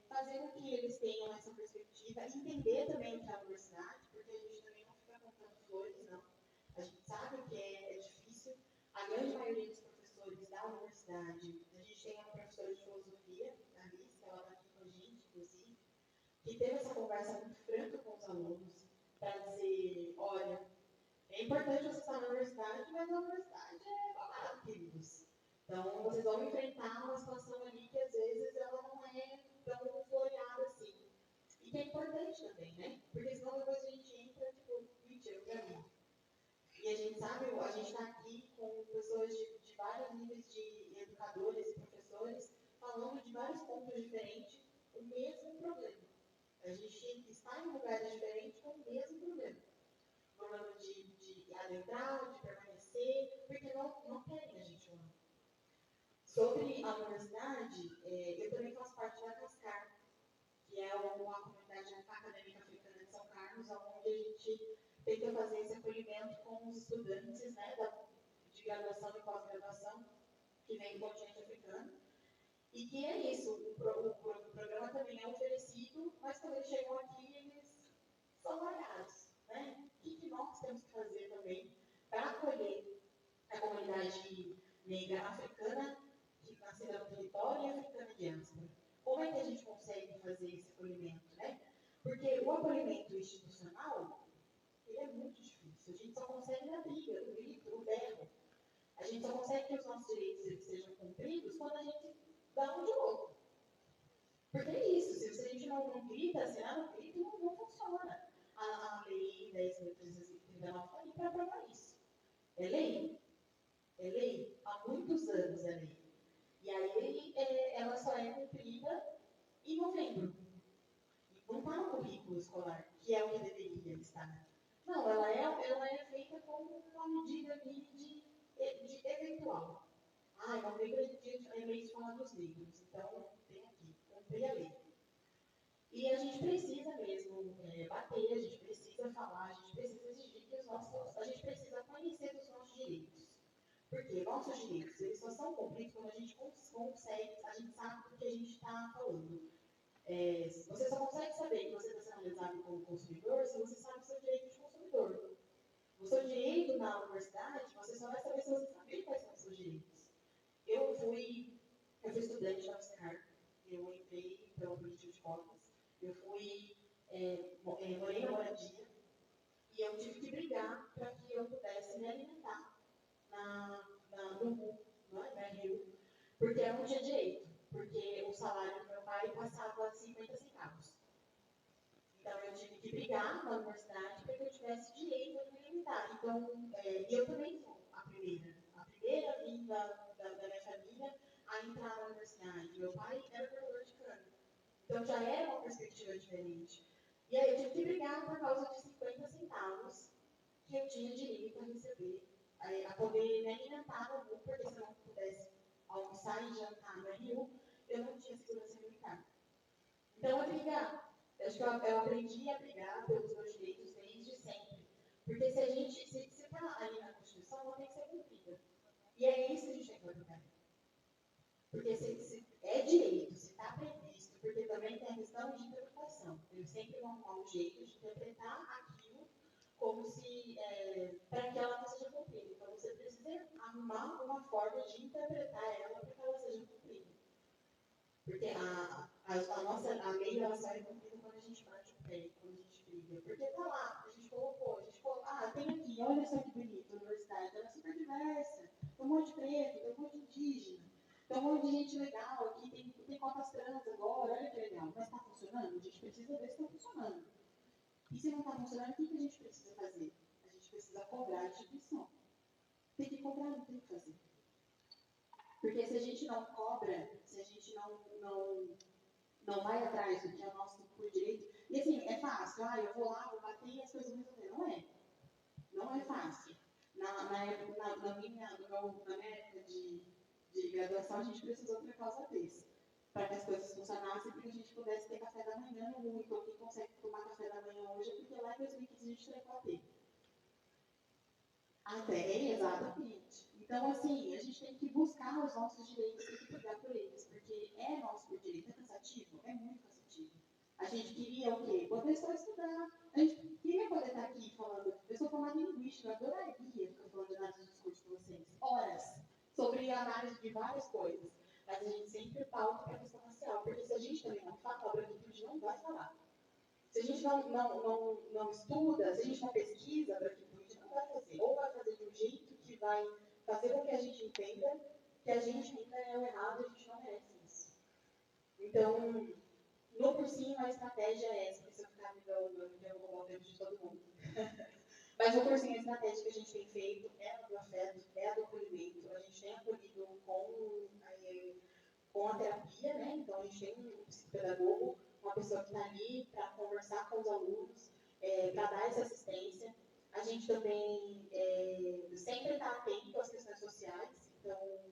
fazer com que eles tenham essa perspectiva, entender também o que é a universidade, porque a gente também não fica contando flores, não. A gente sabe que é difícil. A grande maioria dos professores da universidade, a gente tem uma professora de filosofia, a Liz, que ela está aqui com a gente, inclusive, que teve essa conversa muito franca com os alunos, para dizer: olha, é importante você estar na universidade, mas a universidade é babado, queridos. Então, vocês vão enfrentar uma situação ali que, às vezes, ela não é tão floreada assim. E que é importante também, né? Porque senão depois a gente entra, tipo, mentira, eu quero ir. E a gente sabe, a gente está aqui com pessoas de vários níveis de educadores e professores, falando de vários pontos diferentes, o mesmo problema. A gente está em lugares diferentes com o mesmo problema. O problema de adentrar, de permanecer, porque não querem a gente lá. Sobre a universidade, eu também faço parte da CASCAR, que é uma comunidade acadêmica africana de São Carlos, onde a gente tenta fazer esse acolhimento com os estudantes, né, de graduação e pós-graduação que vem do continente africano. E que é isso, o programa também é oferecido, mas quando eles chegam aqui, eles são largados, né? O que nós temos que fazer também para acolher a comunidade negra africana, que nascida no território, e africana diáspora? Como é que a gente consegue fazer esse acolhimento, né? Porque o acolhimento institucional, ele é muito difícil. A gente só consegue na briga, no grito, no berro. A gente só consegue que os nossos direitos sejam cumpridos quando a gente dá um de outro. Porque é isso, se a gente não grita, se ela não grita, não funciona. A lei 10.339 está aí para aprovar isso. É lei. É lei. Há muitos anos é lei. E aí ela só é cumprida em novembro. E não está no currículo escolar, que é o que deveria estar. Não, ela é feita como uma medida ali de eventual. Novembro é mês de falar dos negros, então tem aqui, cumprir a lei. E a gente precisa mesmo bater, a gente precisa falar, a gente precisa exigir que a gente precisa conhecer dos nossos direitos. Porque nossos direitos, eles só são cumpridos quando a gente consegue, a gente sabe do que a gente está falando. Você só consegue saber que você está sendo analisado como consumidor se você sabe o seu direito de consumidor. O seu direito na universidade, você só vai saber se você saber quais são os seus direitos. Eu fui estudante da UFSCar, eu entrei pelo político de cotas, eu morei na moradia e eu tive que brigar para que eu pudesse me alimentar no RU, na Rio, porque eu não tinha direito, porque o salário do meu pai passava 50 centavos. Então eu tive que brigar na universidade para que eu tivesse direito a me alimentar. Então, eu também sou a primeira vinda da minha família a entrar na universidade. Meu pai era cortador de cana. Então já era uma perspectiva diferente. E aí eu tive que brigar por causa de 50 centavos que eu tinha direito a receber, a poder me alimentar no RU, porque se eu não pudesse almoçar e jantar no RU, eu não tinha segurança alimentar. Então acho que eu aprendi a brigar pelos meus direitos desde sempre. Porque se está ali na Constituição, ela tem que ser cumprida. E é isso que a gente tem que brigar. Porque se é direito, se está previsto, porque também tem a questão de interpretação. Eles sempre vão arrumar um jeito de interpretar aquilo como se, para que ela não seja cumprida. Então você precisa arrumar uma forma de interpretar ela para que ela seja cumprida. Porque a lei ela só é cumprida quando a gente bate o pé, quando a gente briga. Porque está lá, a gente colocou, tem aqui, olha só que bonito, a universidade, ela é super diversa. Tem um monte de preto, tem um monte de indígena. Tem um monte de gente legal aqui, tem cotas trans agora, olha que legal. Mas está funcionando? A gente precisa ver se está funcionando. E se não está funcionando, o que a gente precisa fazer? A gente precisa cobrar a instituição. Tem que cobrar, não tem que fazer. Porque se a gente não cobra, se a gente não vai atrás do que é nosso por direito, e assim, é fácil, eu vou lá, vou bater e as coisas vão resolver. Não é. Não é fácil. Na minha época de graduação, a gente precisou ter causa desse, para que as coisas funcionassem, para que a gente pudesse ter café da manhã no RU. Então, quem consegue tomar café da manhã hoje é porque lá em 2015 a gente treinou a ter. Exatamente. Então, assim, a gente tem que buscar os nossos direitos e brigar por eles, porque é nosso por direito. É cansativo? É muito cansativo. A gente queria o quê? Poder só estudar. A gente queria poder estar aqui falando. Eu sou formada em linguística, eu adoraria ficar falando de análise de discurso com vocês. Horas. Sobre a análise de várias coisas. Mas a gente sempre pauta para a questão racial, porque se a gente também não fala, a branquitude não vai falar. Se a gente não estuda, se a gente não pesquisa, a branquitude não vai fazer. Ou vai fazer de um jeito que vai fazer com que a gente entenda que a gente ainda é o errado e a gente não merece isso. Então, no cursinho, a estratégia é essa, porque se eu ficar me dando, eu vou roubar o tempo de todo mundo. Mas no cursinho, a estratégia que a gente tem feito é a do afeto, é a do acolhimento. A gente tem acolhido com a terapia, né? Então, a gente tem um psicopedagogo, uma pessoa que está ali para conversar com os alunos, para dar essa assistência. A gente também sempre está atento às questões sociais. Então,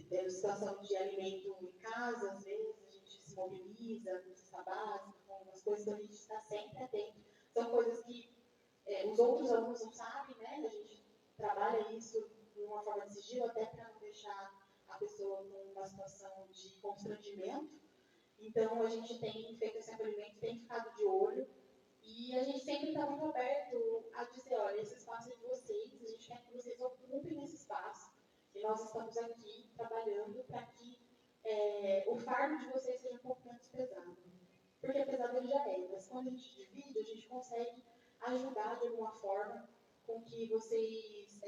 tem situação de alimento em casa, às vezes a gente se mobiliza com cesta básica, com algumas coisas, então a gente está sempre atento. São coisas que os outros alunos não sabem, né? A gente trabalha isso de uma forma de sigilo, até para não deixar a pessoa numa situação de constrangimento. Então, a gente tem feito esse acolhimento, tem ficado de olho, e a gente sempre está muito aberto a dizer, olha, esse espaço é de vocês, a gente quer que vocês ocupem esse espaço, e nós estamos aqui trabalhando para que o fardo de vocês seja um pouco menos pesado. Porque pesado ele já é, mas quando a gente divide, a gente consegue ajudar de alguma forma com que vocês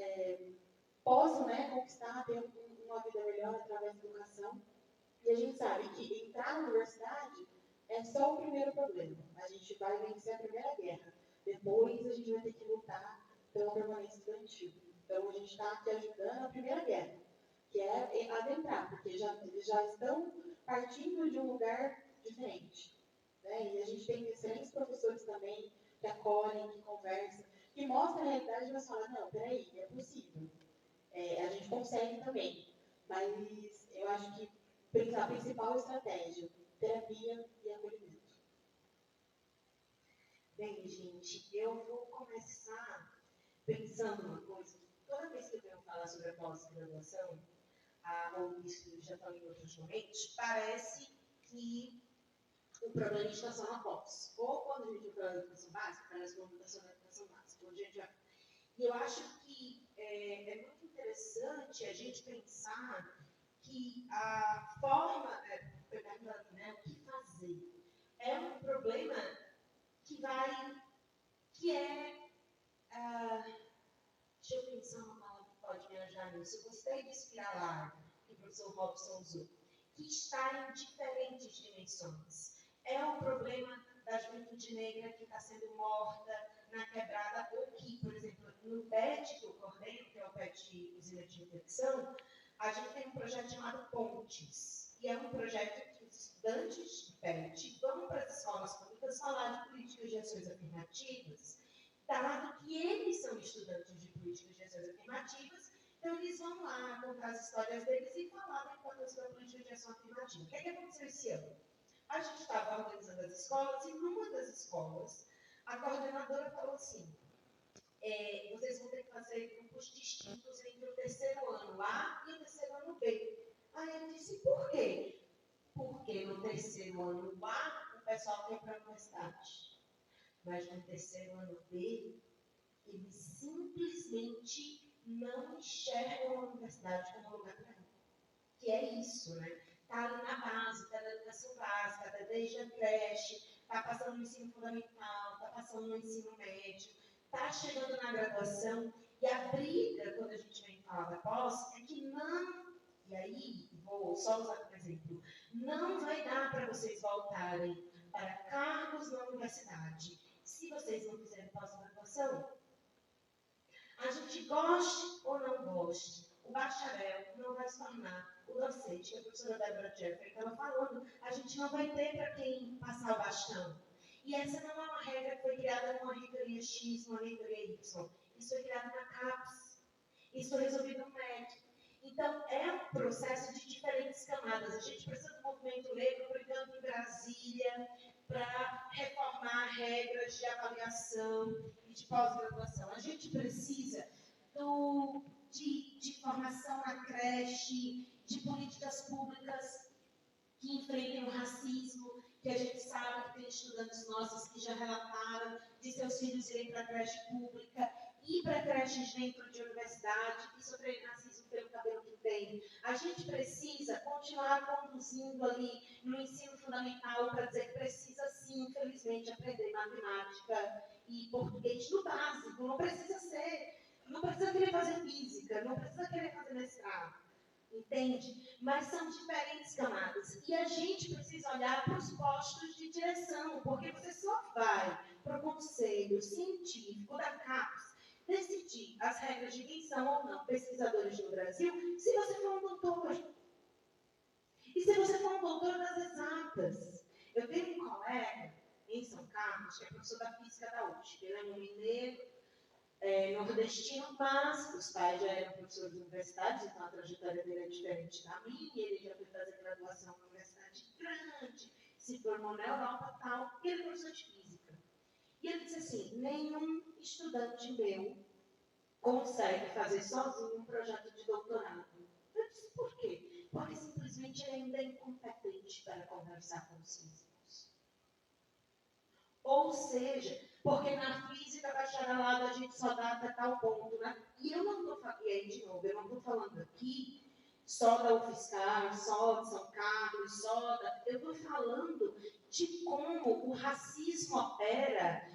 possam, né, conquistar, ter uma vida melhor através da educação. E a gente sabe que entrar na universidade é só o primeiro problema. A gente vai vencer a primeira guerra. Depois a gente vai ter que lutar pela permanência estudantil. Então a gente está aqui ajudando a primeira guerra, que é adentrar, porque eles já estão partindo de um lugar diferente. Né? E a gente tem excelentes professores também que acolhem, que conversam, que mostram a realidade, mas falam, não, peraí, é possível. A gente consegue também. Mas eu acho que a principal estratégia, terapia e acolhimento. Bem, gente, eu vou começar pensando uma coisa. Toda vez que eu venho falar sobre a pós-graduação, ou isso já falei em outros momentos, parece que o problema está só na pós. Ou quando a gente fala da educação básica, parece uma mudança na educação básica. E eu acho que é muito interessante a gente pensar que a forma, perguntando, né, o que fazer, é um problema que é, deixa eu pensar uma palavra que pode me ajudar nisso. Eu gostei de espiralar, que o professor Robson usou, que está em diferentes dimensões. É um problema da juventude negra que está sendo morta na quebrada, ou que, por exemplo, no PET que eu coordeno, que é o PET Usina de Infecção, a gente tem um projeto chamado Pontes, e é um projeto que os estudantes de PET vão para as escolas públicas falar de políticas de ações afirmativas, dado que eles são estudantes de políticas de ações afirmativas, então eles vão lá contar as histórias deles e falar da importância da política de ação afirmativa. O que aconteceu esse ano? A gente estava organizando as escolas e numa das escolas, a coordenadora falou assim, vocês vão ter que fazer grupos distintos entre o terceiro ano A e o terceiro ano B. Aí eu disse, por quê? Porque no terceiro ano A, o pessoal quer ir para a universidade. Mas no terceiro ano B, eles simplesmente não enxergam a universidade como um lugar para ir. Que é isso, né? Está ali na base, está na educação básica, está desde a creche, está passando no ensino fundamental, está passando no ensino médio, está chegando na graduação, e a briga, quando a gente vem falar da pós, é que não, e aí, vou só usar como exemplo, não vai dar para vocês voltarem para cargos na universidade se vocês não fizerem pós-graduação. A gente goste ou não goste, o bacharel não vai se tornar o docente, que a professora Débora Jeffrey estava falando, a gente não vai ter para quem passar o bastão. E essa não é uma regra que foi criada numa reitoria X, numa reitoria Y. Isso foi criado na CAPES. Isso foi resolvido no MEC. Então, é um processo de diferentes camadas. A gente precisa do movimento negro brigando em Brasília para reformar regras de avaliação e de pós-graduação. A gente precisa de formação na creche, de políticas públicas que enfrentem o racismo, que a gente sabe que tem estudantes nossos que já relataram de seus filhos irem para a creche pública e para creches dentro de universidade e sofrerem racismo pelo cabelo que tem. A gente precisa continuar conduzindo ali no ensino fundamental para dizer que precisa sim, infelizmente, aprender matemática e português no básico. Não precisa querer fazer física, não precisa querer fazer mestrado. Entende? Mas são diferentes camadas. E a gente precisa olhar para os postos de direção, porque você só vai para o conselho científico da CAPES decidir as regras de quem são ou não pesquisadores no Brasil se você for um doutor. E se você for um doutor das exatas. Eu tenho um colega em São Carlos, que é professor da física da USP. Ele é um mineiro, nordestino, mas os pais já eram professores de universidades, então a trajetória dele é diferente da minha, ele já foi fazer graduação na universidade grande, se formou na Europa e tal, e ele é professor de física. E ele disse assim, nenhum estudante meu consegue fazer sozinho um projeto de doutorado. Eu disse, por quê? Porque simplesmente ele ainda é incompetente para conversar com os físicos. Ou seja, porque na física bacharelado a gente só dá até tal ponto, né? E eu não estou falando, e aí de novo, eu não estou falando aqui só da UFSCar, só de São Carlos, eu estou falando de como o racismo opera,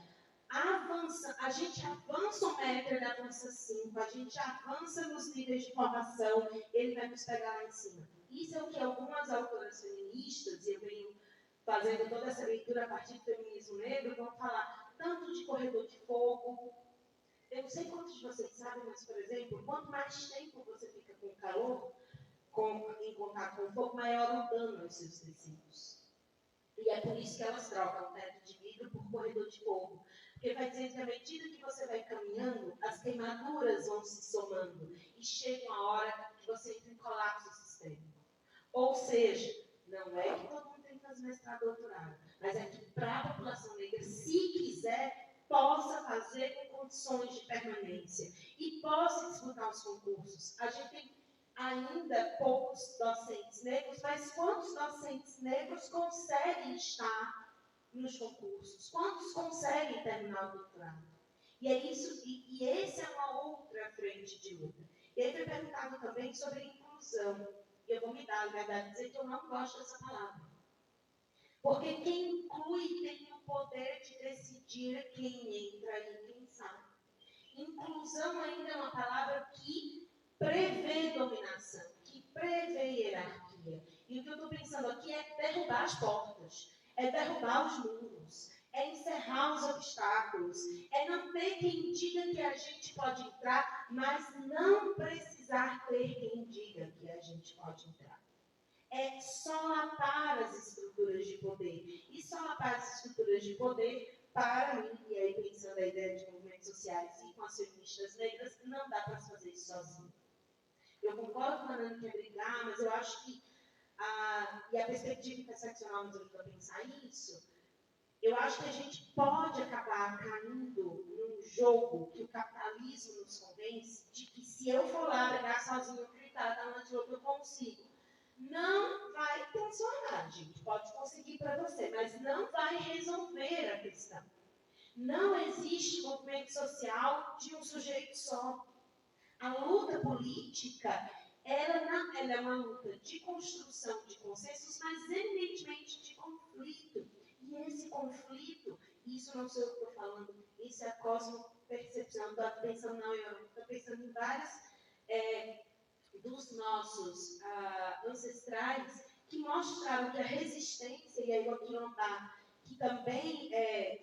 a gente avança o MEC, ele avança 5, a gente avança nos níveis de formação, ele vai nos pegar lá em cima. Isso é o que algumas autoras feministas, e eu venho fazendo toda essa leitura a partir do feminismo negro, vão falar tanto de corredor de fogo. Eu não sei quantos de vocês sabem, mas, por exemplo, quanto mais tempo você fica com calor, em contato com o fogo, maior o dano aos seus tecidos. E é por isso que elas trocam o teto de vidro por corredor de fogo. Porque vai dizer que à medida que você vai caminhando, as queimaduras vão se somando. E chega uma hora que você entra em colapso sistêmico. Ou seja, não é que todo mundo tem que fazer mestrado, doutorado, mas é que para a população negra, se quiser, possa fazer com condições de permanência e possa disputar os concursos. A gente tem ainda poucos docentes negros, mas quantos docentes negros conseguem estar nos concursos? Quantos conseguem terminar o doutorado? E é isso, e essa é uma outra frente de luta. E aí foi perguntado também sobre inclusão. E eu vou me dar a liberdade de dizer que eu não gosto dessa palavra. Porque quem inclui tem o poder de decidir quem entra e quem sai. Inclusão ainda é uma palavra que prevê dominação, que prevê hierarquia. E o que eu estou pensando aqui é derrubar as portas, é derrubar os muros, é encerrar os obstáculos, é não ter quem diga que a gente pode entrar, mas não precisar ter quem diga que a gente pode entrar. É solapar as estruturas de poder. E solapar as estruturas de poder, para mim, e aí pensando a ideia de movimentos sociais e com as feministas negras, não dá para se fazer isso sozinho. Eu concordo com a Nani que é brigar, mas eu acho que a perspectiva interseccional nos ajuda a pensar isso. Eu acho que a gente pode acabar caindo num jogo que o capitalismo nos convence de que se eu for lá brigar sozinho, gritar, dar uma de louco, eu consigo. Não vai transformar, a gente pode conseguir para você, mas não vai resolver a questão. Não existe movimento social de um sujeito só. A luta política, ela é uma luta de construção de consensos, mas eminentemente de conflito. E esse conflito, isso não sou eu que estou falando, isso é a cosmopercepção. Estou pensando na Europa, estou pensando em várias dos nossos ancestrais que mostraram que a resistência, e aí o Aquilombar, que também,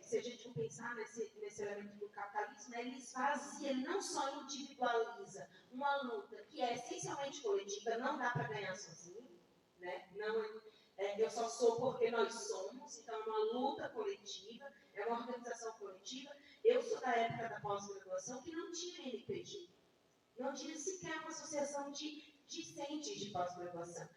se a gente for pensar nesse elemento do capitalismo, ele esvazia, ele não só individualiza uma luta que é essencialmente coletiva, não dá para ganhar sozinho, né? Não, eu só sou porque nós somos, então é uma luta coletiva, é uma organização coletiva. Eu sou da época da pós-graduação que não tinha NPG, não tinha sequer uma associação de discentes de pós-graduação.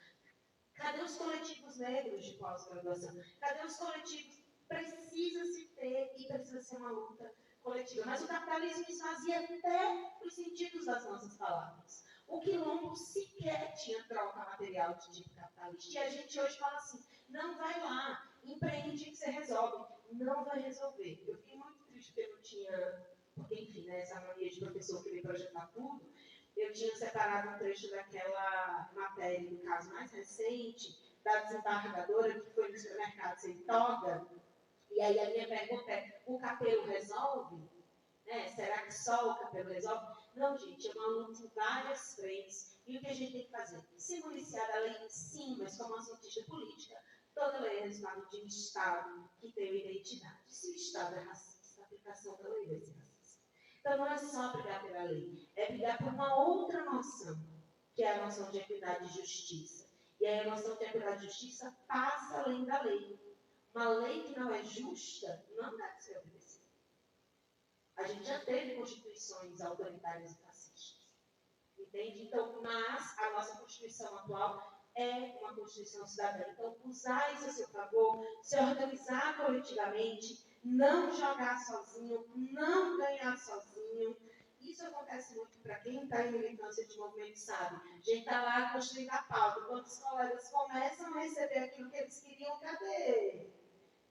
Cadê os coletivos negros de pós-graduação? Cadê os coletivos? Precisa se ter e precisa ser uma luta coletiva. Mas o capitalismo esvazia até os sentidos das nossas palavras. O quilombo sequer tinha troca material de tipo capitalista. E a gente hoje fala assim, não vai lá, empreende que você resolve. Não vai resolver. Eu fiquei muito triste porque eu não tinha, porque enfim, né, essa mania de professor querer projetar tudo. Eu tinha separado um trecho daquela matéria do caso mais recente, da desembargadora que foi no supermercado sem toga. E aí a minha pergunta é, o cabelo resolve? Será que só o cabelo resolve? Não, gente, é uma luta em várias frentes. E o que a gente tem que fazer? Se municiar da lei, sim, mas como uma cientista política, toda lei é resultado de um Estado que tem uma identidade. Se o Estado é racista, a aplicação da lei vai ser racista. Então, não é só brigar pela lei, é brigar por uma outra noção, que é a noção de equidade e justiça. E aí a noção de equidade e justiça passa além da lei. Uma lei que não é justa não deve ser obedecida. A gente já teve constituições autoritárias e fascistas. Entende? Então, mas a nossa Constituição atual é uma Constituição cidadã. Então, usar isso a seu favor, se organizar coletivamente, não jogar sozinho, não ganhar sozinho. Isso acontece muito para quem está em militância de movimento, sabe? A gente está lá construindo a pauta. Quando os colegas começam a receber aquilo que eles queriam, cadê?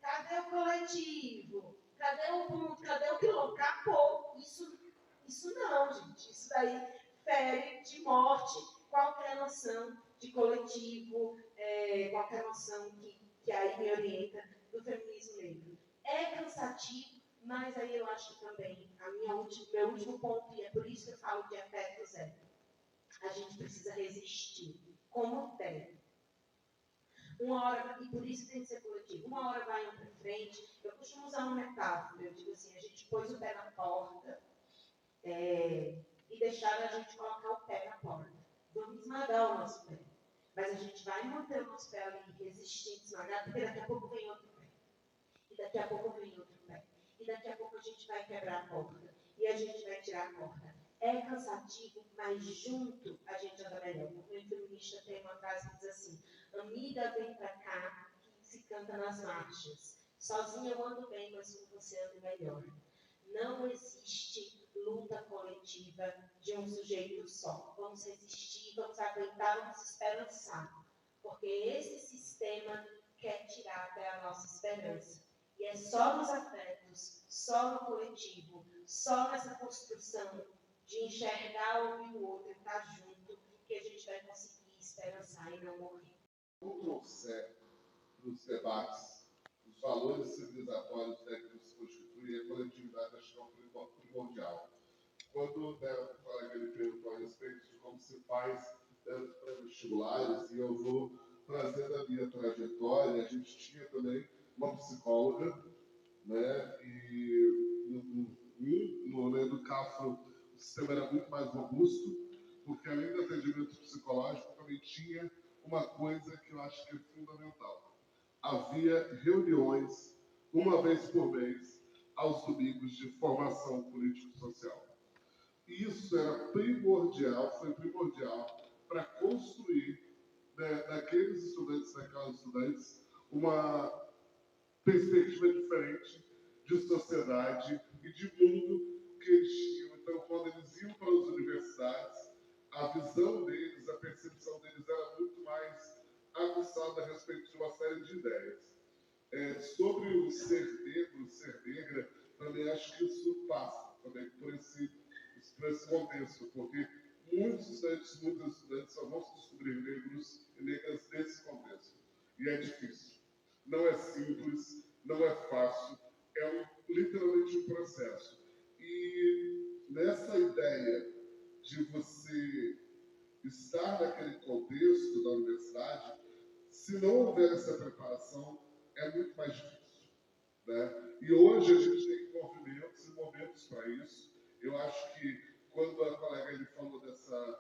Cadê o coletivo? Cadê o ponto? Cadê o quilombo? Acabou. Isso não, gente. Isso daí fere de morte qualquer noção de coletivo, qualquer noção que aí me orienta do feminismo negro. É cansativo, mas aí eu acho que também, meu último ponto, e é por isso que eu falo de afeto zero, a gente precisa resistir. como tem. Uma hora, e por isso tem que ser coletivo, uma hora vai um para frente. Eu costumo usar uma metáfora, eu digo assim, a gente pôs o pé na porta e deixaram a gente colocar o pé na porta. Vamos esmagar o nosso pé. Mas a gente vai manter o nosso pé ali resistindo, esmagado, porque daqui a pouco vem outro pé. E daqui a pouco vem outro pé. E daqui a pouco a gente vai quebrar a porta. E a gente vai tirar a porta. É cansativo, mas junto a gente anda melhor. O movimento feminista tem uma frase que diz assim: amiga, vem pra cá, que se canta nas marchas. Sozinha eu ando bem, mas com você ando melhor. Não existe luta coletiva de um sujeito só. Vamos resistir, vamos aguentar, vamos esperançar. Porque esse sistema quer tirar até a nossa esperança. E é só nos afetos, só no coletivo, só nessa construção de enxergar, ouvir o outro e estar junto, que a gente vai conseguir esperançar e não morrer. Como trouxer nos debates os valores civilizatórios que se constituem, a coletividade acho que é um primordial. Quando o colega me perguntou a respeito de como se faz pré-vestibulares, e eu vou trazendo a minha trajetória, a gente tinha também uma psicóloga, né, e no Educafro o sistema era muito mais robusto, porque além do atendimento psicológico, também tinha uma coisa que eu acho que é fundamental. Havia reuniões, uma vez por mês, aos domingos, de formação político-social. E isso era primordial, foi primordial para construir, né, naqueles estudantes, naquelas estudantes, uma perspectiva diferente de sociedade e de mundo que eles tinham. Então, quando eles iam para as universidades, a visão deles, a percepção deles era muito mais aguçada a respeito de uma série de ideias. Sobre o ser negro, o ser negra, também acho que isso passa também por esse contexto, porque muitos estudantes só vão se descobrir negros e negras nesse contexto. E é difícil. Não é simples, não é fácil, literalmente um processo. E nessa ideia de você estar naquele contexto da universidade, se não houver essa preparação, é muito mais difícil, né? E hoje a gente tem movimentos e momentos para isso. Eu acho que quando a colega ele falou dessa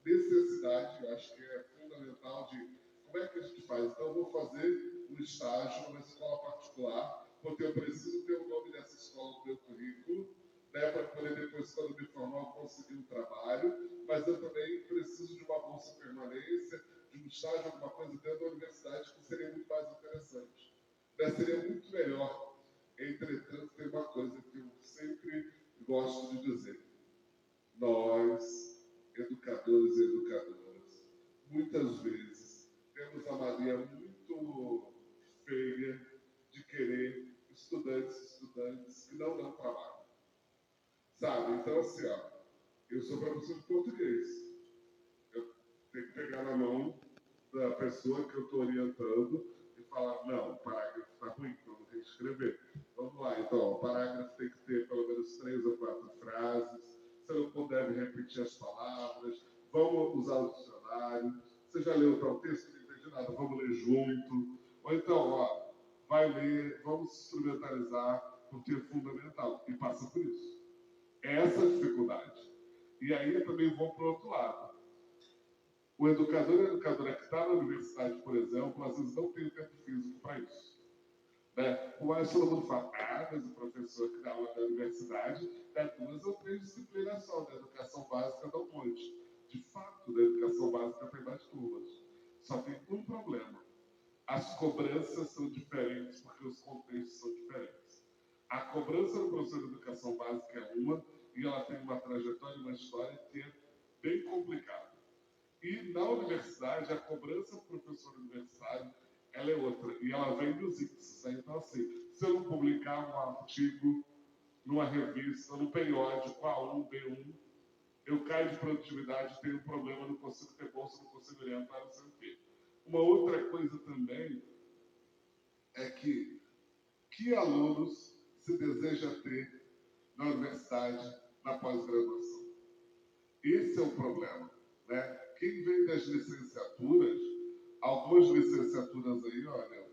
necessidade, eu acho que é fundamental de como é que a gente faz. Então, eu vou fazer um estágio numa escola particular, porque eu preciso ter o nome dessa escola no meu currículo, né, para poder depois, quando me formar, eu conseguir um trabalho, mas eu também preciso de uma bolsa permanência, de um estágio, alguma coisa dentro da universidade que seria muito mais interessante. Né? Seria muito melhor. Entretanto, tem uma coisa que eu sempre gosto de dizer. Nós, educadores e educadoras, muitas vezes temos a mania muito feia de querer estudantes que não dão trabalho. Sabe? Então, assim, ó, eu sou professor de português. Eu tenho que pegar na mão da pessoa que eu estou orientando e falar, não, o parágrafo está ruim, então não tem que escrever. Vamos lá, então, o parágrafo tem que ter pelo menos 3 ou 4 frases, você não deve repetir as palavras, vamos usar o dicionário, você já leu tal texto, não entendi nada, vamos ler junto. Ou então, ó, vai ler, vamos instrumentalizar, porque é fundamental, e passa por isso. Essa dificuldade. E aí eu também vou para o outro lado. O educador e a educadora que está na universidade, por exemplo, às vezes não tem o tempo físico para isso. Né? Mas todo mundo fala, mas o professor que dá aula na universidade dá 2 ou 3 disciplinas só, da educação básica dá um monte. De fato, da educação básica tem mais turmas. Só tem um problema. As cobranças são diferentes porque os contextos são diferentes. A cobrança do professor de educação básica é uma, e ela tem uma trajetória e uma história que é bem complicada. E na universidade, a cobrança do professor universitário, ela é outra, e ela vem dos índices. Né? Então, assim, se eu não publicar um artigo numa revista, no periódico A1, B1, eu caio de produtividade, tenho problema, não consigo ter bolsa, não consigo orientar, não sei o quê. Uma outra coisa também é que alunos se deseja ter na universidade, na pós-graduação. Esse é o problema, né? quem vem das licenciaturas, algumas licenciaturas aí, olha,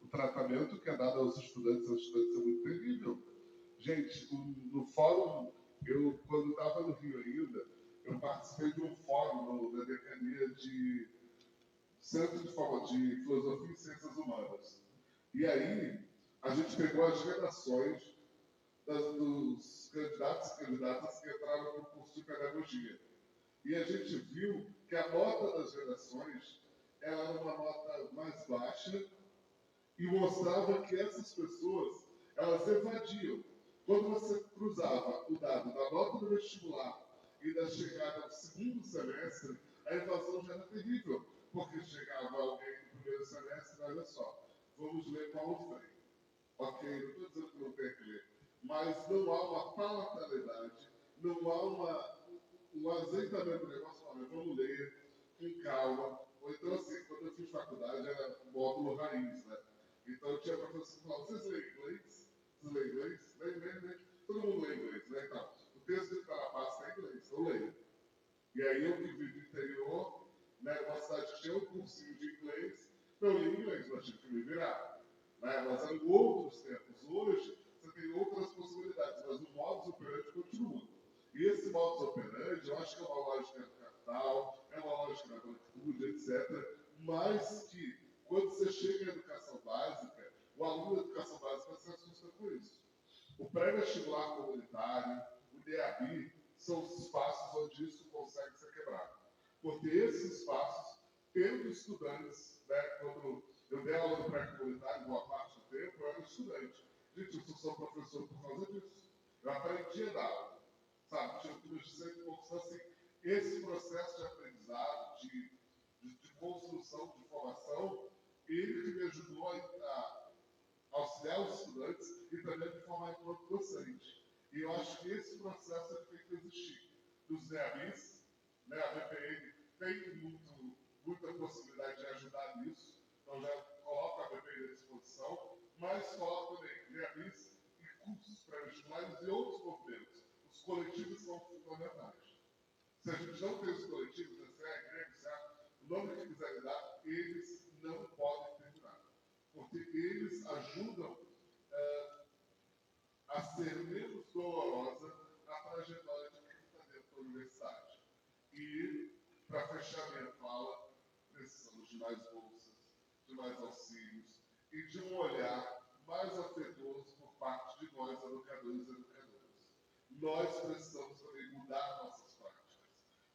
o tratamento que é dado aos estudantes é muito terrível. Gente, no fórum, eu, quando estava no Rio ainda, eu participei de um fórum da decania de Centro de Filosofia e Ciências Humanas. E aí, a gente pegou as redações dos candidatos e candidatas que entraram no curso de pedagogia. E a gente viu que a nota das redações era uma nota mais baixa e mostrava que essas pessoas, elas evadiam. Quando você cruzava o dado da nota do vestibular e da chegada ao segundo semestre, a evasão já era terrível, porque chegava alguém no primeiro semestre, olha só, vamos ler Paulo Freire. Ok, não estou dizendo que não tem que ler, mas não há uma palatalidade, não há um azeitamento do negócio, olha, vamos ler com calma. Ou então, assim, quando eu fiz faculdade, era módulo raiz, né? Então, tinha professor que falava, vocês leem inglês? Vocês leem inglês? Leem. Todo mundo lê inglês, né? Então, o texto de Carapaz está em inglês, então leio. E aí, eu que vivo no interior, né, uma cidade que tinha um cursinho de inglês, eu li inglês, mas tive que me virar. Né? Mas eram outros tempos. Hoje, você tem outras possibilidades, mas o modus operandi continua. E esse modus operandi, eu acho que é uma lógica do capital, é uma lógica da branquitude, etc. Mas que, quando você chega à educação básica, o aluno da educação básica se assusta com isso. O pré-vestibular comunitário, o DAB, são os espaços onde isso consegue ser quebrado. Porque esses espaços, tendo estudantes, né, quando eu dei aula no pré-comunitário, boa parte do tempo, eu era estudante. Gente, eu sou professor por causa disso. Eu aprendi a dar aula. Sabe, tinha turmas de 100 e poucos. Então, assim, esse processo de aprendizado, de construção, de formação, ele que me ajudou a auxiliar os estudantes e também me formar enquanto docente. E eu acho que esse processo tem que existir. Dos DABs, né, a VPN tem muita possibilidade de ajudar nisso, então já coloca a VPN à disposição, mas coloca também DABs e cursos pré-vestibulares e outros movimentos. Os coletivos são fundamentais. Se a gente não tem os coletivos, o nome que quiserem dar, eles não podem terminar. Porque eles ajudam a ser menos dolorosa a trajetória de quem está dentro da universidade. E, para fechar minha fala, precisamos de mais bolsas, de mais auxílios e de um olhar mais afetuoso por parte de nós, educadores e educadoras. Nós precisamos também mudar nossas práticas.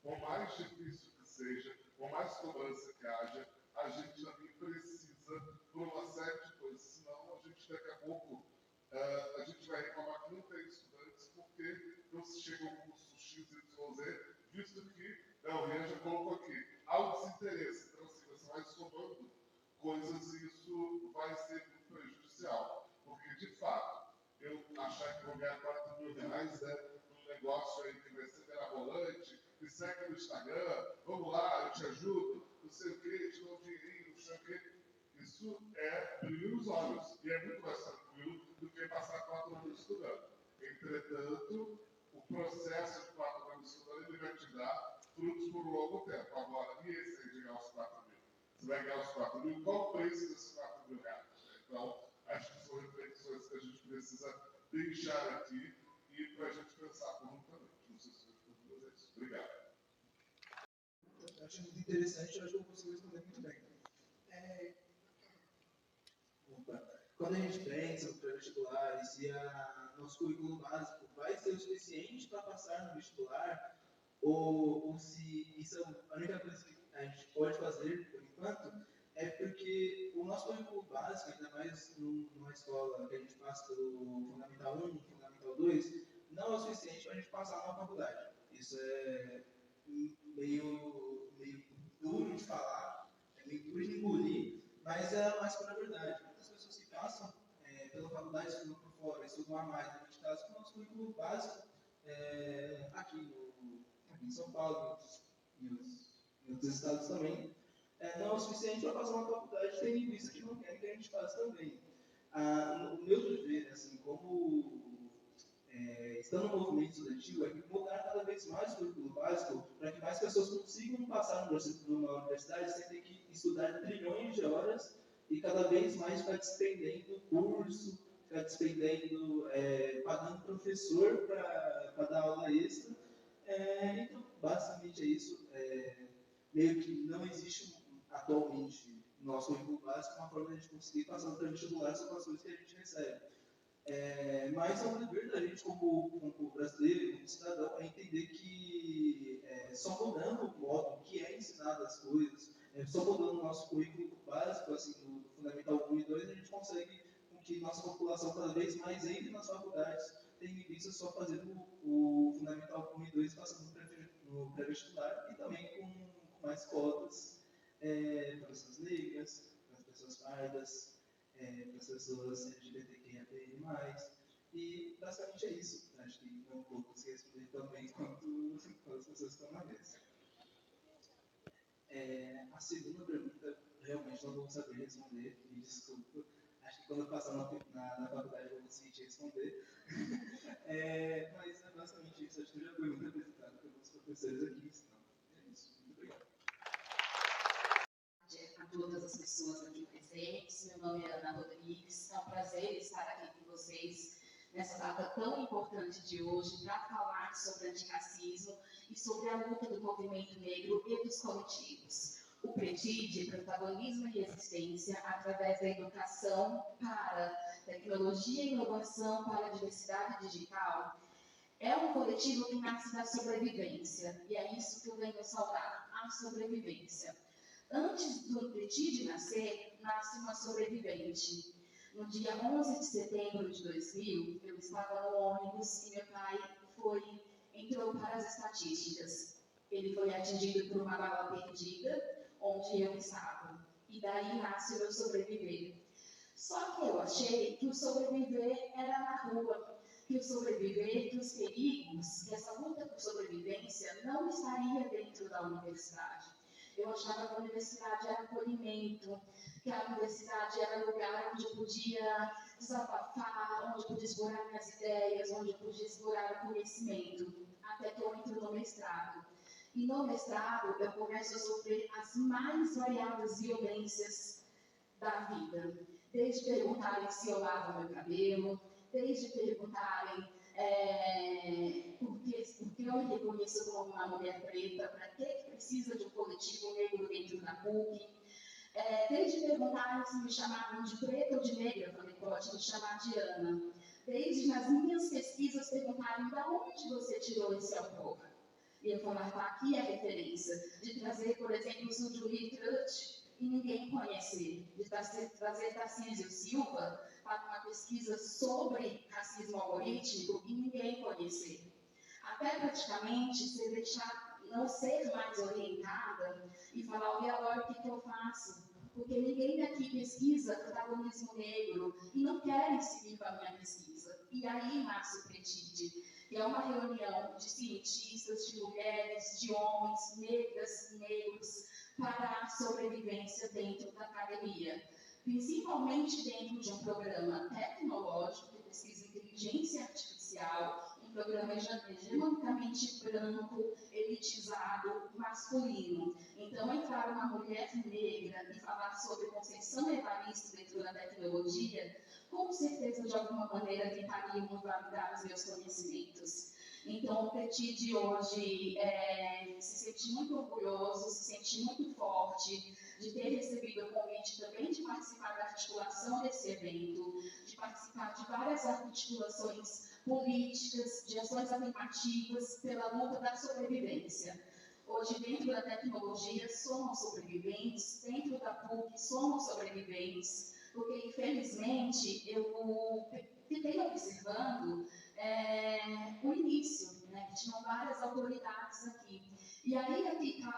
Por mais difícil que seja, por mais cobrança que haja, a gente também precisa por uma série de coisas, senão a gente daqui a pouco a gente vai reclamar que não tem estudantes porque não se chega ao curso X, Y, Z, visto que, o Rian já colocou aqui, há um desinteresse. Então, assim, você vai somando coisas e isso vai ser muito prejudicial. Porque, de fato, eu achar que vou ganhar R$4.000, né, num negócio aí que vai ser mirabolante, me segue no Instagram, vamos lá, eu te ajudo, não sei o quê, te dou um dinheirinho, não sei o quê. Isso é brilho nos olhos. E é muito mais tranquilo do que passar 4 anos estudando. Entretanto, o processo de 4 anos estudando, ele vai te dar frutos por um longo tempo. Agora, e esse aí de ganhar os 4.000? Você vai ganhar os 4.000, qual o preço desses R$4.000? Então, acho que são reflexões que a gente precisa deixar aqui e para a gente pensar conjuntamente. Não sei se eu estou fazendo isso. Obrigado. Eu acho muito interessante, eu acho que eu consigo responder muito bem. Quando a gente pensa no pré-vestibular e se nosso currículo básico vai ser o suficiente para passar no vestibular, ou se isso é a única coisa que a gente pode fazer, por enquanto, é porque o nosso currículo básico, ainda mais numa escola que a gente passa pelo Fundamental 1, Fundamental 2, não é o suficiente para a gente passar numa faculdade. Isso é meio duro de falar, é meio duro de engolir, mas é mais pela verdade. Muitas pessoas que passam pela faculdade, estudam por fora, estudam a mais, acreditadas com o nosso currículo básico aqui em São Paulo e em outros estados também, não é o suficiente para passar uma faculdade, tendo em vista que não querem que a gente faça também. O meu dever, assim, como estando no movimento estudantil, é mudar cada vez mais o currículo básico para que mais pessoas consigam passar numa universidade sem ter que estudar trilhões de horas e cada vez mais ficar despendendo curso, ficar despendendo, pagando professor para dar aula extra. Então, basicamente é isso. Meio que não existe atualmente no nosso currículo básico uma forma de a gente conseguir passar no pré-vestibular sobre as coisas que a gente recebe. Mas é um dever da gente, como brasileiro, como cidadão, é entender que só mudando o modo que é ensinado as coisas, só mudando o nosso currículo básico, assim, do Fundamental 1 e 2, a gente consegue com que nossa população cada vez mais entre nas faculdades, tendo em vista só fazendo o Fundamental 1 e 2 passando no pré-vestibular e também com mais cotas para pessoas negras, para as pessoas pardas, para as pessoas LGBTQIA+. E basicamente é isso. Acho que não vou conseguir responder tão bem quanto as pessoas estão na mesa. A segunda pergunta, realmente não vou saber responder, me desculpa. Acho que quando eu passar na faculdade eu vou conseguir te responder. Mas é basicamente isso. Acho que já foi muito apresentado pelos professores aqui. Então, é isso. Muito obrigado. A todas as pessoas aqui presentes, meu nome é Ana Rodrigues, é um prazer estar aqui com vocês nessa data tão importante de hoje para falar sobre antirracismo e sobre a luta do movimento negro e dos coletivos. O PRETID, Protagonismo e Resistência, através da educação para tecnologia e inovação para a diversidade digital, é um coletivo que nasce da sobrevivência, e é isso que eu venho saudar, a sobrevivência. Antes do PRETID nascer, nasce uma sobrevivente. No dia 11 de setembro de 2000, eu estava no ônibus e meu pai entrou para as estatísticas. Ele foi atingido por uma bala perdida, onde eu estava. E daí nasce o meu sobreviver. Só que eu achei que o sobreviver era na rua, que o sobreviver, que os perigos, que essa luta por sobrevivência não estaria dentro da universidade. Eu achava que a universidade era acolhimento, que a universidade era lugar onde eu podia desabafar, onde eu podia explorar minhas ideias, onde eu podia explorar o conhecimento, até que eu entro no mestrado. E no mestrado eu começo a sofrer as mais variadas violências da vida. Desde perguntarem se eu lavo meu cabelo, desde perguntarem porque eu me reconheço como uma mulher preta, para que precisa de um coletivo negro dentro da PUC, desde perguntarem se me chamavam de preta ou de negra, eu falei, pode me chamar de Ana, desde nas minhas pesquisas perguntarem de onde você tirou esse autor, e eu falar, tá aqui a referência, de trazer, por exemplo, o Julie Trut e ninguém conhecer, de trazer Tarcísio Silva para uma pesquisa sobre racismo algorítmico e ninguém conhecer. Até praticamente você deixar não ser mais orientada e falar, e agora o que eu faço? Porque ninguém daqui pesquisa protagonismo negro e não querem seguir com a minha pesquisa. E aí nasce o PRETID, que é uma reunião de cientistas, de mulheres, de homens, negras e negros, para a sobrevivência dentro da academia. Principalmente dentro de um programa tecnológico que pesquisa inteligência artificial, um programa hegemonicamente branco, elitizado, masculino. Então, entrar uma mulher negra e falar sobre Conceição Evaristo dentro da tecnologia, com certeza, de alguma maneira, tentariam validar os meus conhecimentos. Então, o PRETID hoje se sente muito orgulhoso, se sente muito forte de ter recebido o convite também de participar da articulação desse evento, de participar de várias articulações políticas, de ações afirmativas pela luta da sobrevivência. Hoje, dentro da tecnologia, somos sobreviventes, dentro da PUC, somos sobreviventes, porque, infelizmente, eu fiquei observando o início, né, que tinham várias autoridades aqui. E aí,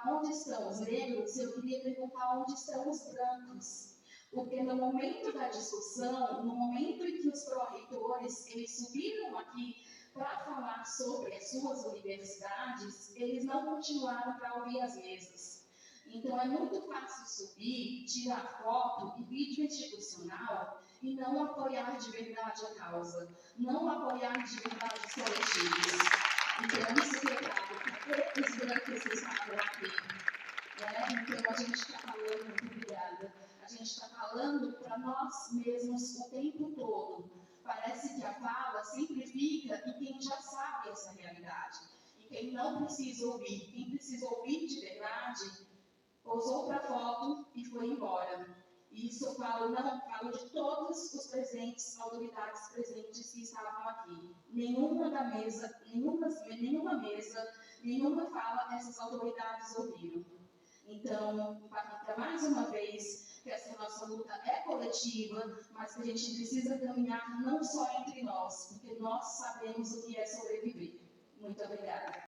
onde estão os negros, eu queria perguntar onde estão os brancos. Porque no momento da discussão, no momento em que os pró-reitores, eles subiram aqui para falar sobre as suas universidades, eles não continuaram para ouvir as mesas. Então, é muito fácil subir, tirar foto e vídeo institucional e não apoiar de verdade a causa, não apoiar de verdade os coletivos. Então, esse recado para todos os brancos que estavam aqui. Então, a gente está falando, muito obrigada, a gente está falando para nós mesmos o tempo todo. Parece que a fala sempre fica em quem já sabe essa realidade. E quem não precisa ouvir, quem precisa ouvir de verdade, pousou para a foto e foi embora. E isso eu falo de todos os presentes, autoridades presentes que estavam aqui. Nenhuma fala essas autoridades ouviram. Então, para mais uma vez, que essa nossa luta é coletiva, mas que a gente precisa caminhar não só entre nós, porque nós sabemos o que é sobreviver. Muito obrigada.